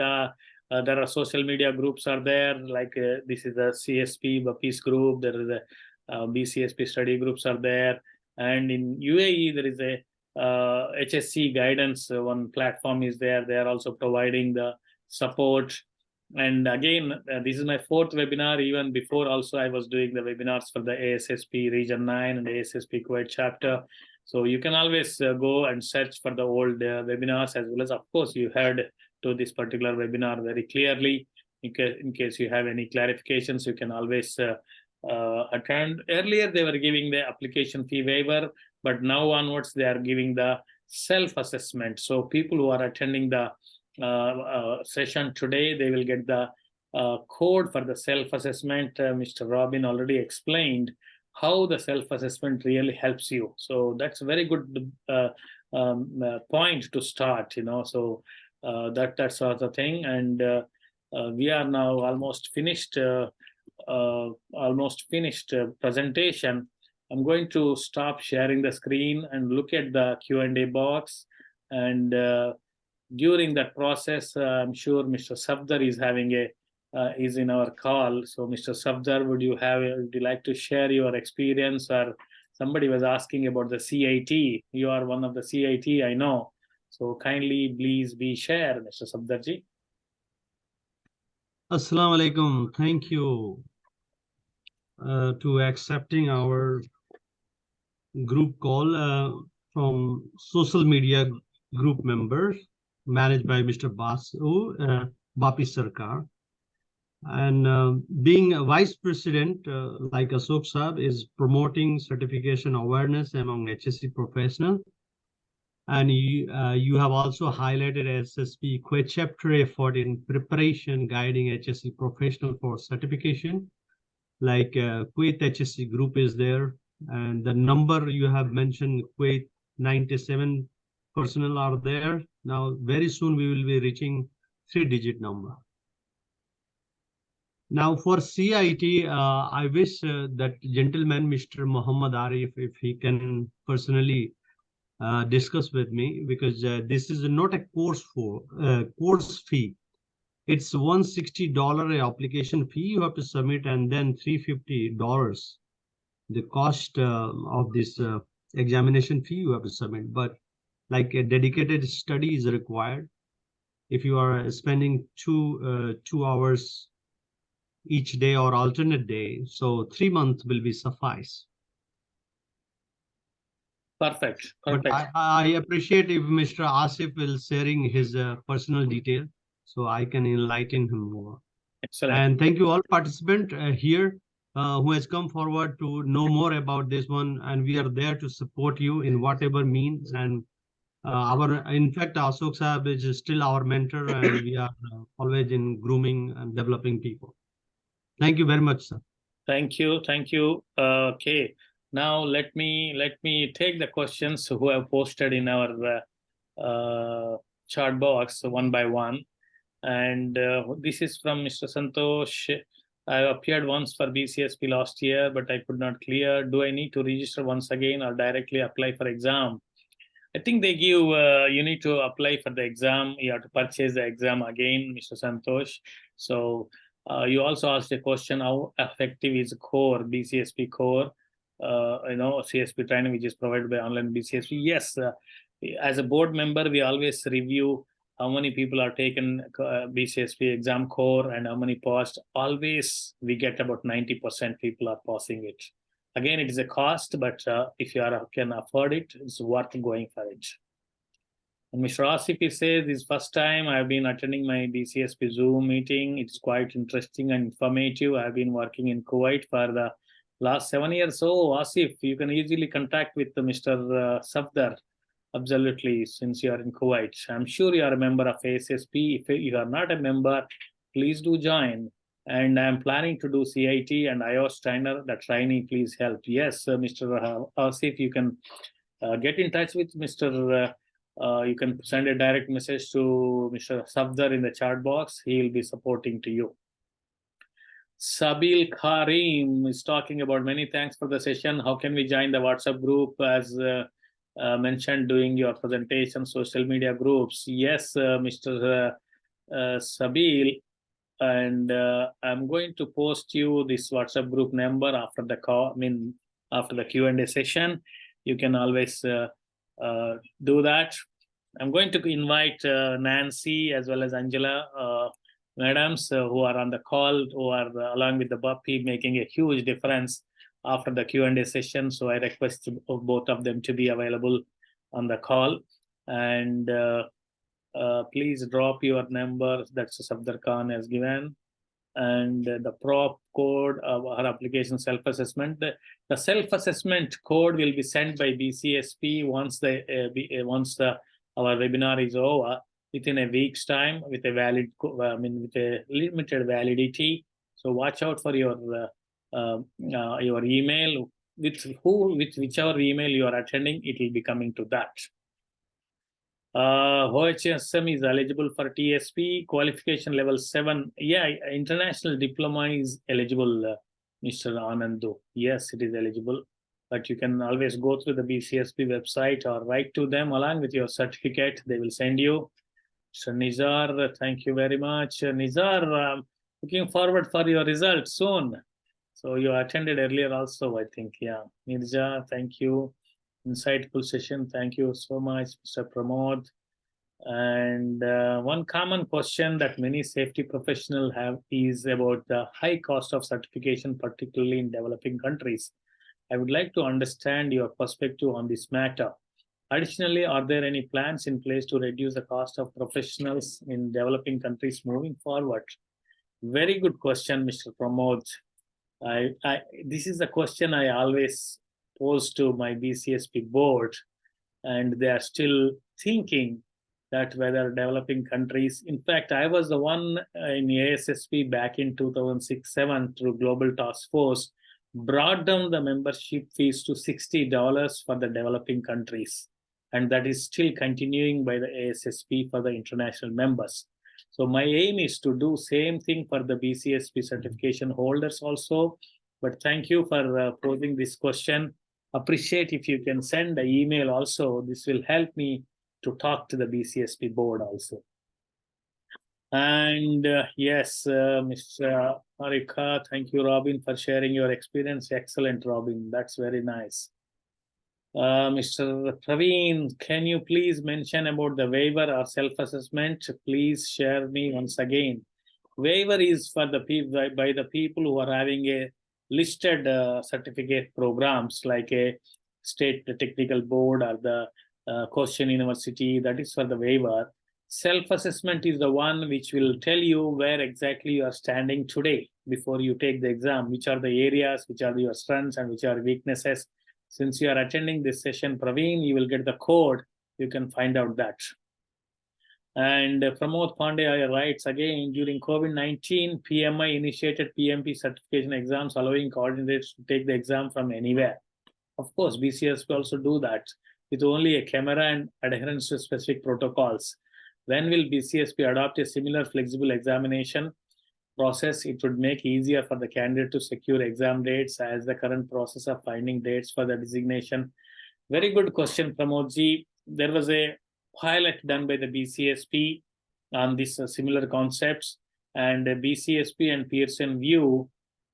are social media groups are there, like this is the CSP Bapis group. There is a BCSP study groups are there, and in UAE there is a HSE guidance one platform is there. They are also providing the support. And again, this is my 4th webinar. Even before also I was doing the webinars for the ASSP Region 9 and the ASSP Kuwait chapter. So you can always go and search for the old webinars, as well as, of course, you heard to this particular webinar very clearly. In case you have any clarifications, you can always attend. Earlier, they were giving the application fee waiver, but now onwards, they are giving the self-assessment. So people who are attending the session today, they will get the code for the self-assessment. Mr. Robin already explained how the self-assessment really helps you. So that's a very good point to start, so that sort of thing. And we are now almost finished presentation. I'm going to stop sharing the screen and look at the Q&A box. And during that process, I'm sure Mr. Safdar is having is in our call. So Mr. Safdar, would you like to share your experience? Or somebody was asking about the CIT. You are one of the CIT, I know. So kindly please share, Mr. Safdarji. Assalamu alaikum. Thank you to accepting our group call from social media group members managed by Mr. Bapi Sarkar. And being a vice president like Ashok Saab is promoting certification awareness among HSE professionals. And you have also highlighted SSP QEP chapter effort in preparation, guiding HSE professional for certification. Like Kuwait HSE group is there, and the number you have mentioned, Kuwait 97 personnel are there. Now, very soon we will be reaching 3-digit number. Now for CIT, I wish that gentleman, Mr. Muhammad Arif, if he can personally discuss with me, because this is not a course fee. It's $160 application fee you have to submit, and then $350 the cost of this examination fee you have to submit. But like a dedicated study is required. If you are spending 2 hours each day or alternate day, so 3 months will be suffice. Perfect. But I appreciate if Mr. Asif will sharing his personal detail, so I can enlighten him more. Excellent. And thank you all participants here who has come forward to know more about this one, and we are there to support you in whatever means. And in fact, Ashok Saab is still our mentor, and we are always in grooming and developing people. Thank you very much, sir. Thank you. Okay. Now let me take the questions who have posted in our chat box one by one. And this is from Mr. Santosh. I appeared once for BCSP last year, but I could not clear. Do I need to register once again or directly apply for exam? I think they give, you need to apply for the exam. You have to purchase the exam again, Mr. Santosh. So you also asked a question, how effective is core, BCSP core, CSP training, which is provided by online BCSP. Yes, as a board member, we always review how many people are taken BCSP exam core and how many passed. Always we get about 90% people are passing it. Again, it is a cost, but if you can afford it, it's worth going for it. And Mr. Asif says, this first time I've been attending my BCSP Zoom meeting. It's quite interesting and informative. I've been working in Kuwait for the last 7 years. So Asif, you can easily contact with Mr. Safdar. Absolutely, since you are in Kuwait. I'm sure you are a member of SSP. If you are not a member, please do join. And I'm planning to do CIT and IOS trainer, the trainee, please help. Yes, Mr. Asif, you can get in touch with Mr. You can send a direct message to Mr. Safdar in the chat box. He will be supporting to you. Sabil Karim is talking about many thanks for the session. How can we join the WhatsApp group as mentioned during your presentation, social media groups? Yes, Mr. Sabil, and I'm going to post you this WhatsApp group number after the call. After the Q&A session, you can always do that. I'm going to invite Nancy as well as Angela, madams who are on the call, who are along with the Bapi, making a huge difference after the Q&A session. So I request both of them to be available on the call. And please drop your number that Safdar Khan has given. And the prop code of our application self-assessment. The self-assessment code will be sent by BCSP once our webinar is over. within a week's time with a with a limited validity. So watch out for your email. With whichever email you are attending, it will be coming to that. OHSM is eligible for TSP qualification level 7. Yeah, international diploma is eligible, Mr. Anandu. Yes, it is eligible, but you can always go through the BCSP website or write to them along with your certificate. They will send you. Mr. Nizar, thank you very much. Nizar, looking forward for your results soon. So you attended earlier also, I think. Yeah. Mirza, thank you. Insightful session. Thank you so much, Mr. Pramod. And one common question that many safety professionals have is about the high cost of certification, particularly in developing countries. I would like to understand your perspective on this matter. Additionally, are there any plans in place to reduce the cost of professionals in developing countries moving forward? Very good question, Mr. Pramod. This is a question I always pose to my BCSP board, and they are still thinking that whether developing countries, in fact, I was the one in ASSP back in 2006-07 through Global Task Force, brought down the membership fees to $60 for the developing countries. And that is still continuing by the ASSP for the international members. So my aim is to do same thing for the BCSP certification holders also. But thank you for posing this question. Appreciate if you can send an email also. This will help me to talk to the BCSP board also. And yes, Mr. Harika, thank you, Robin, for sharing your experience. Excellent, Robin. That's very nice. Mr. Praveen, can you please mention about the waiver or self-assessment? Please share me once again. Waiver is for the people by the people who are having a listed certificate programs like a state technical board or the Question University. That is for the waiver. Self-assessment is the one which will tell you where exactly you are standing today before you take the exam, which are the areas, which are your strengths and which are weaknesses. Since you are attending this session, Praveen, you will get the code. You can find out that. And Pramod Pandey writes again, during COVID-19, PMI initiated PMP certification exams, allowing coordinators to take the exam from anywhere. Of course, BCSP also do that with only a camera and adherence to specific protocols. When will BCSP adopt a similar flexible examination process? It would make easier for the candidate to secure exam dates as the current process of finding dates for the designation. Very good question, Pramodji. There was a pilot done by the BCSP on these similar concepts, and BCSP and Pearson View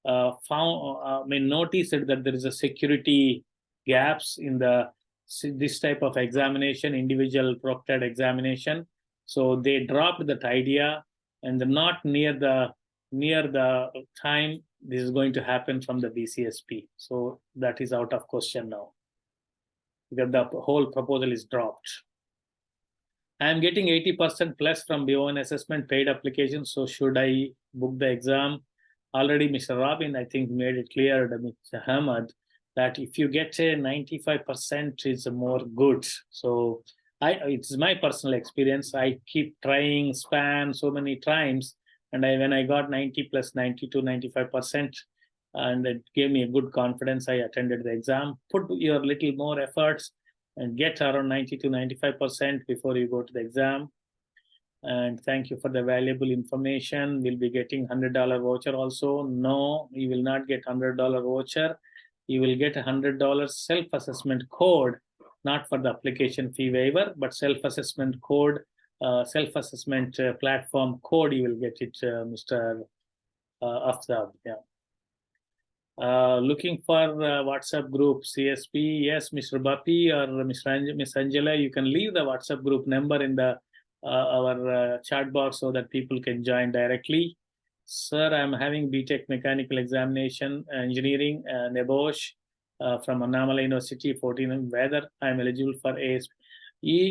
noticed that there is a security gaps in this type of examination, individual proctored examination. So they dropped that idea, and not near the time this is going to happen from the BCSP. So that is out of question now, because the whole proposal is dropped. I am getting 80% plus from BON assessment paid applications. So should I book the exam? Already Mr. Robin, I think, made it clear to Mr. Hamad that if you get a 95% is more good. So it's my personal experience. I keep trying spam so many times. And when I got 90 plus 92, 95%, and it gave me a good confidence, I attended the exam. Put your little more efforts and get around 90 to 95% before you go to the exam. And thank you for the valuable information. We'll be getting $100 voucher also. No, you will not get $100 voucher. You will get $100 self-assessment code, not for the application fee waiver, but self-assessment code, self-assessment platform code. You will get it, Mr. Afzab. Yeah. Looking for WhatsApp group CSP. Yes, Mr. Bapi or Miss Angela, you can leave the WhatsApp group number in the our chat box so that people can join directly. Sir, I'm having BTech Mechanical Examination Engineering NEBOSH from Annamala University, 14. Whether I'm eligible for ASP.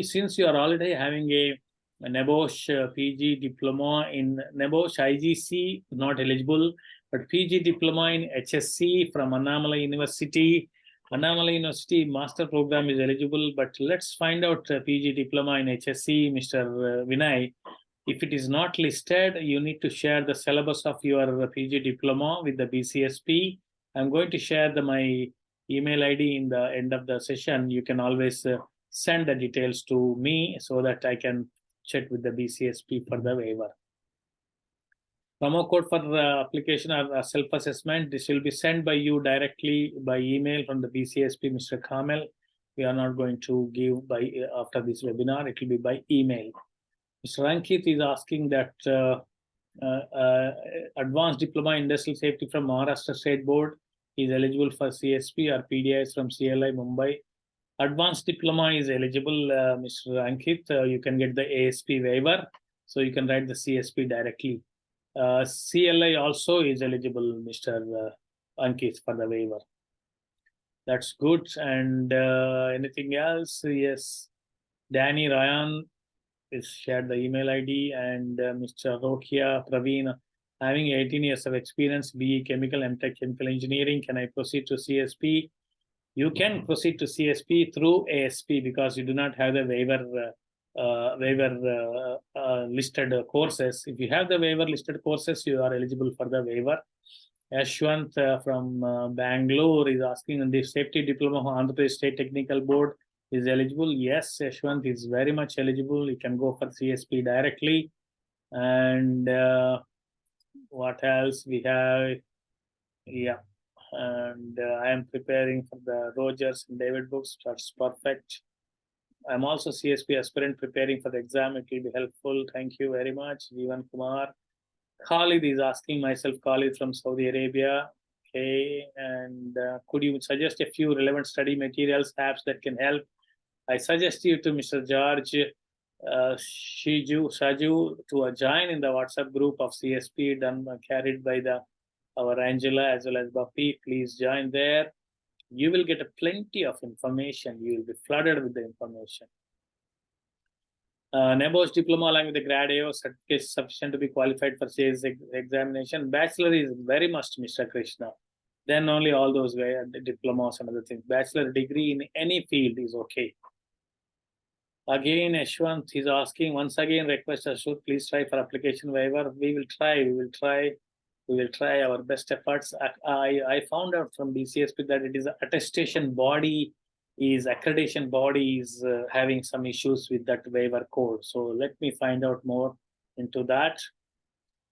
Since you are already having a NEBOSH PG diploma in NEBOSH IGC, not eligible, but PG diploma in HSE from Annamala University, Annamalai University master program is eligible, but let's find out PG diploma in HSE, Mr. Vinay. If it is not listed, you need to share the syllabus of your PG diploma with the BCSP. I'm going to share my email ID in the end of the session. You can always send the details to me so that I can check with the BCSP for the waiver. Promo code for application or self-assessment, this will be sent by you directly by email from the BCSP, Mr. Kamel. We are not going to give by after this webinar, it will be by email. Mr. Ankit is asking that advanced diploma in industrial safety from Maharashtra State Board is eligible for CSP or PDIs from CLI Mumbai. Advanced diploma is eligible, Mr. Ankit. You can get the ASP waiver, so you can write the CSP directly. CLI also is eligible, Mr. Ankit, for the waiver. That's good. And anything else? Yes. Danny Ryan is shared the email ID, and Mr. Rokia Praveen, having 18 years of experience, BE Chemical, MTech Chemical Engineering. Can I proceed to CSP? You can proceed to CSP through ASP because you do not have the waiver listed courses. If you have the waiver listed courses, you are eligible for the waiver. Ashwant from Bangalore is asking, the safety diploma of Andhra Pradesh State Technical Board is eligible. Yes, Ashwant is very much eligible. You can go for CSP directly. And what else we have? Yeah. And I am preparing for the Rogers and David books. That's perfect. I'm also CSP aspirant preparing for the exam. It will be helpful. Thank you very much. Jeevan Kumar. Khalid is asking, myself Khalid from Saudi Arabia. Okay. And could you suggest a few relevant study materials, apps that can help? I suggest you to Mr. George Shaju to join in the WhatsApp group of CSP carried by our Angela as well as Buffy. Please join there. You will get plenty of information. You will be flooded with the information. NEBOS diploma along with the grad AO certificate is sufficient to be qualified for sales examination. Bachelor is very must, Mr. Krishna. Then only all those diplomas and other things. Bachelor degree in any field is okay. Again, Ashwant is asking, once again, request Ashok, please try for application waiver. We will try our best efforts. I found out from BCSP that it is an attestation body, accreditation body is having some issues with that waiver code. So let me find out more into that.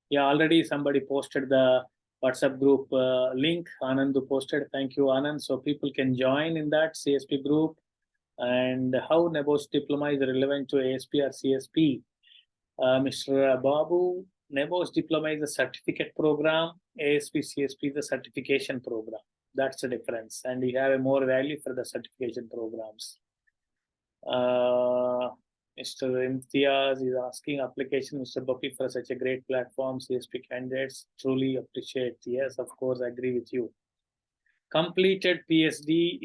Yeah, already somebody posted the WhatsApp group link. Anand posted. Thank you, Anand. So people can join in that CSP group. And how NEBOS diploma is relevant to ASP or CSP? Mr. Babu, NEBOS diploma is a certificate program. ASP, CSP is a certification program. That's the difference. And you have a more value for the certification programs. Mr. Imtiaz is asking application, Mr. Buffy, for such a great platform. CSP candidates truly appreciate. Yes, of course, I agree with you. Completed PSD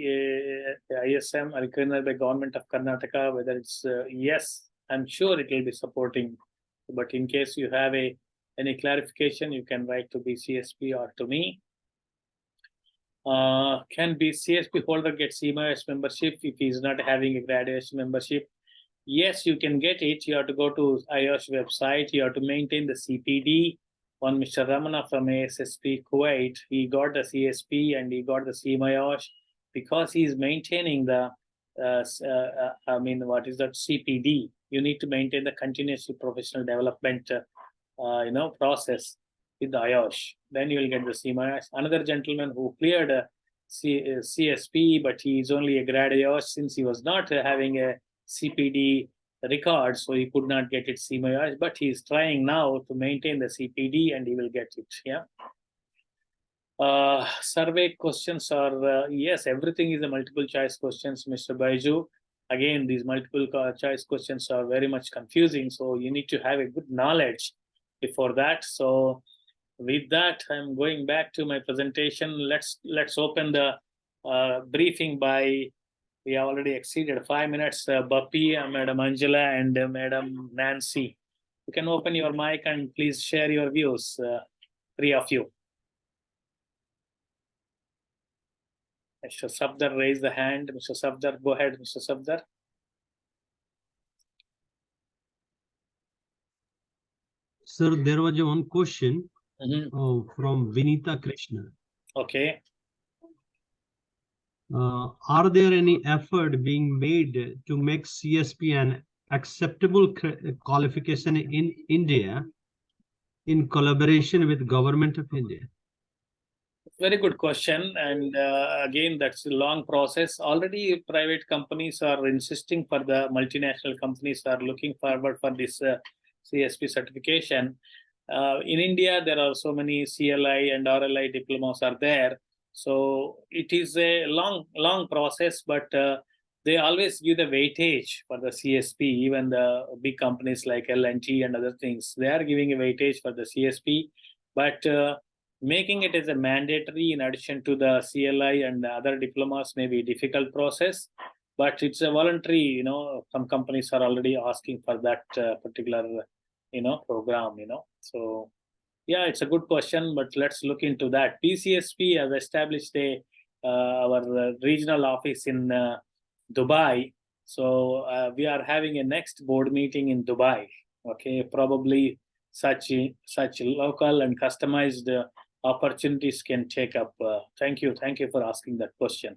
ISM recognized by Government of Karnataka, whether it's yes, I'm sure it will be supporting. But in case you have any clarification, you can write to BCSP or to me. Can BCSP holder get CMIOS membership if he is not having a graduation membership? Yes, you can get it. You have to go to IOSH website. You have to maintain the CPD. One Mr. Ramana from SSP Kuwait, he got the CSP and he got the CMIOSH because he is maintaining the, what is that CPD? You need to maintain the continuous professional development, process with the IOSH. Then you will get the CMIOSH. Another gentleman who cleared a CSP, but he is only a grad IOSH since he was not having a CPD record, so he could not get it CMIOSH, but he is trying now to maintain the CPD and he will get it. Yeah. Survey questions are, yes, everything is a multiple choice questions, Mr. Baiju. Again, these multiple choice questions are very much confusing, so you need to have a good knowledge before that. So with that, I'm going back to my presentation. Let's open the briefing by, we have already exceeded 5 minutes. Bapi, Madam Angela, and Madam Nancy. You can open your mic and please share your views, three of you. Mr. Safdar raise the hand. Mr. Safdar, go ahead, Mr. Safdar. Sir, there was one question Mm-hmm. from Vinita Krishna. Okay. Are there any effort being made to make CSP an acceptable qualification in India in collaboration with Government of India? Very good question. And again, that's a long process. Already private companies are insisting for the multinational companies are looking forward for this CSP certification. In India, there are so many CLI and RLI diplomas are there. So it is a long process, but they always give the weightage for the CSP. Even the big companies like L&T and other things, they are giving a weightage for the CSP. But making it as a mandatory in addition to the CLI and the other diplomas may be a difficult process, but it's a voluntary, some companies are already asking for that particular, program, So, yeah, it's a good question, but let's look into that. BCSP has established our regional office in Dubai. So we are having a next board meeting in Dubai. Okay, probably such local and customized opportunities can take up. Thank you for asking that question.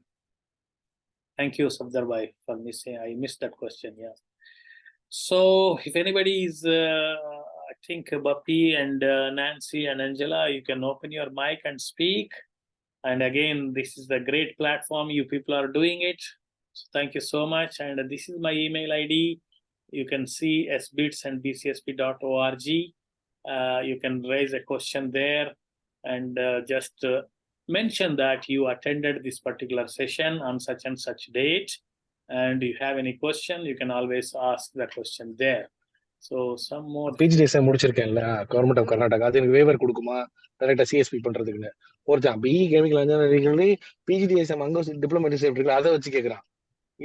Thank you, Safdar Bhai, for missing. I missed that question. Yeah. So if anybody is, I think Bappi and Nancy and Angela, you can open your mic and speak. And again, this is the great platform. You people are doing it. So thank you so much. And this is my email ID. You can see sbits and bcsp.org. You can raise a question there and just mention that you attended this particular session on such and such date. And if you have any question, you can always ask that question there. So some more. PGDSM முடிச்சிருக்கேன்ல government of Karnataka அது எனக்கு waiver கொடுக்குமா டைரக்டா CSP பண்றதுக்குன்னு ஒருத்தான் BE chemical engineering PGDSM அங்க diploma reserve அதை வச்சு கேட்கறான்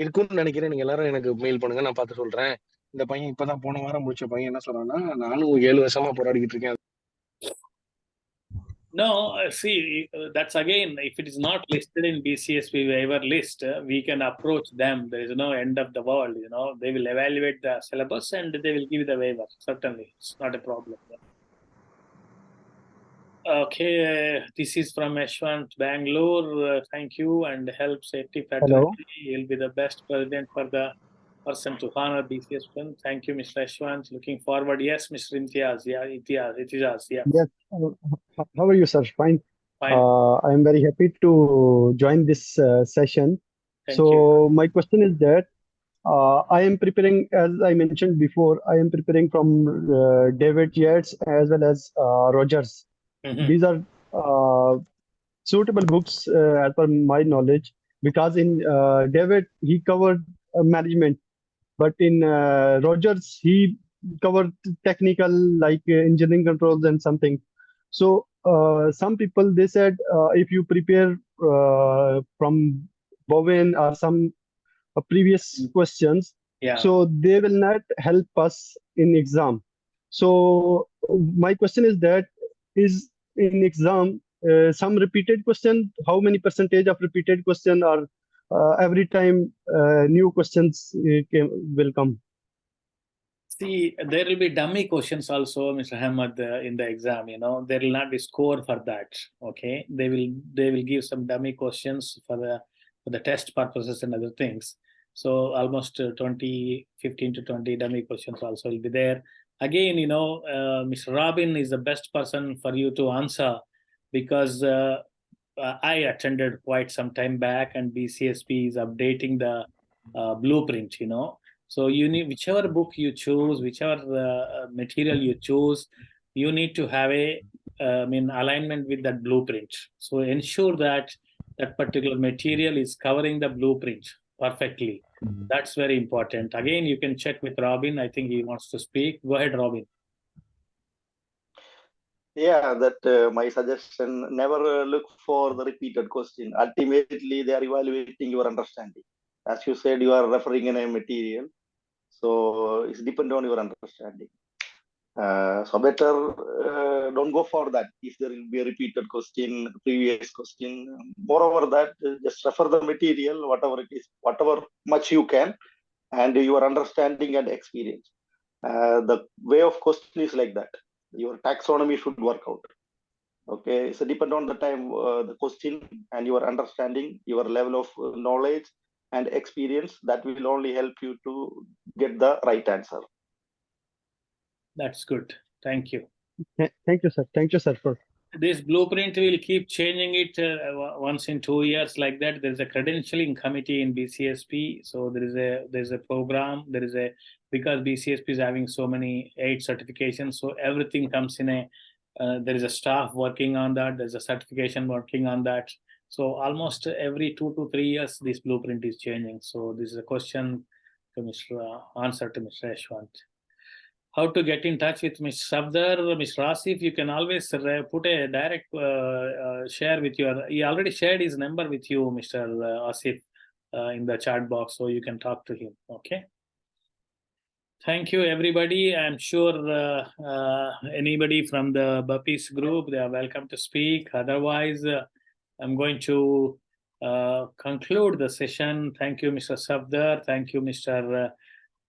இருக்கும்னு நினைக்கிறேன். நீங்க எல்லாரும் எனக்கு மெயில் பண்ணுங்க, நான் பார்த்து சொல்றேன். இந்த பையன் இப்பதான் போன வாரம் முடிச்ச பையன் என்ன சொல்றான்னா, நானும் 7 வருஷமா போராடிக்கிட்டு இருக்கேன். No, see, that's again, if it is not listed in BCSP waiver list, we can approach them. There is no end of the world, They will evaluate the syllabus and they will give the waiver. Certainly, it's not a problem. Okay, this is from Yashwant, Bangalore. Thank you, and help safety fraternity. He'll be the best president for the person to honor BCSP. Thank you, Mr. Yashwant. Looking forward. Yes, Mr. Imtiaz. Yeah, Itiyaz. Yeah. Yes. How are you, sir? Fine. Fine. I am very happy to join this session. Thank so you. my question is that I am preparing, as I mentioned before, I am preparing from David Yates as well as Rogers. Mm-hmm. These are suitable books as per my knowledge, because in David he covered management, but in Rogers he covered technical like engineering controls and something. So some people, they said if you prepare from Bowen or some previous questions, Yeah. so they will not help us in exam. So my question is that, is in exam some repeated question, how many percentage of repeated question, or every time new questions will come? See, there will be dummy questions also, Mr. Ahmed, in the exam. There will not be score for that. Okay, they will give some dummy questions for the test purposes and other things. So almost 15 to 20 dummy questions also will be there. Again, Mr. Robin is the best person for you to answer, because I attended quite some time back, and BCSP is updating the blueprint. So you need, whichever book you choose, whichever material you choose, you need to have alignment with that blueprint. So ensure that that particular material is covering the blueprint perfectly. Mm-hmm. That's very important. Again, you can check with Robin. I think he wants to speak. Go ahead, Robin. Yeah, that my suggestion, never look for the repeated question. Ultimately, they are evaluating your understanding. As you said, you are referring in a material. So it's depend on your understanding. So better don't go for that. If there will be a repeated question, previous question, moreover that, just refer the material, whatever it is, whatever much you can, and your understanding and experience. The way of question is like that. Your taxonomy should work out. Okay, so depend on the time, the question and your understanding, your level of knowledge and experience, that will only help you to get the right answer. That's good. Thank you. Thank you, sir. Thank you, sir, for This blueprint will keep changing it once in 2 years like that. There's a credentialing committee in BCSP. So there's a program. Because BCSP is having so many 8 certifications. So everything comes in there is a staff working on that. There's a certification working on that. So almost every 2 to 3 years, this blueprint is changing. So this is a question to answer to Mr. Yashwant. How to get in touch with Mr. Safdar, Mr. Asif? You can always put a direct share with your. He already shared his number with you, Mr. Asif, in the chat box, so you can talk to him. Okay. Thank you, everybody. I'm sure anybody from the Buppies group, they are welcome to speak. Otherwise, I'm going to conclude the session. Thank you, Mr. Safdar. Thank you, Mr.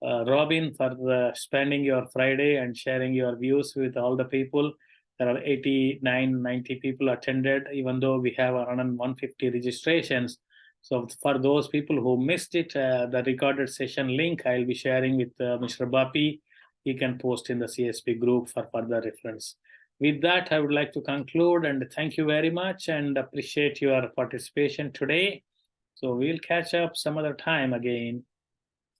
Robin, for spending your Friday and sharing your views with all the people. There are 89, 90 people attended, even though we have around 150 registrations. So for those people who missed it, the recorded session link I'll be sharing with Mr. Bapi. He can post in the CSP group for further reference. With that, I would like to conclude and thank you very much and appreciate your participation today. So we'll catch up some other time again.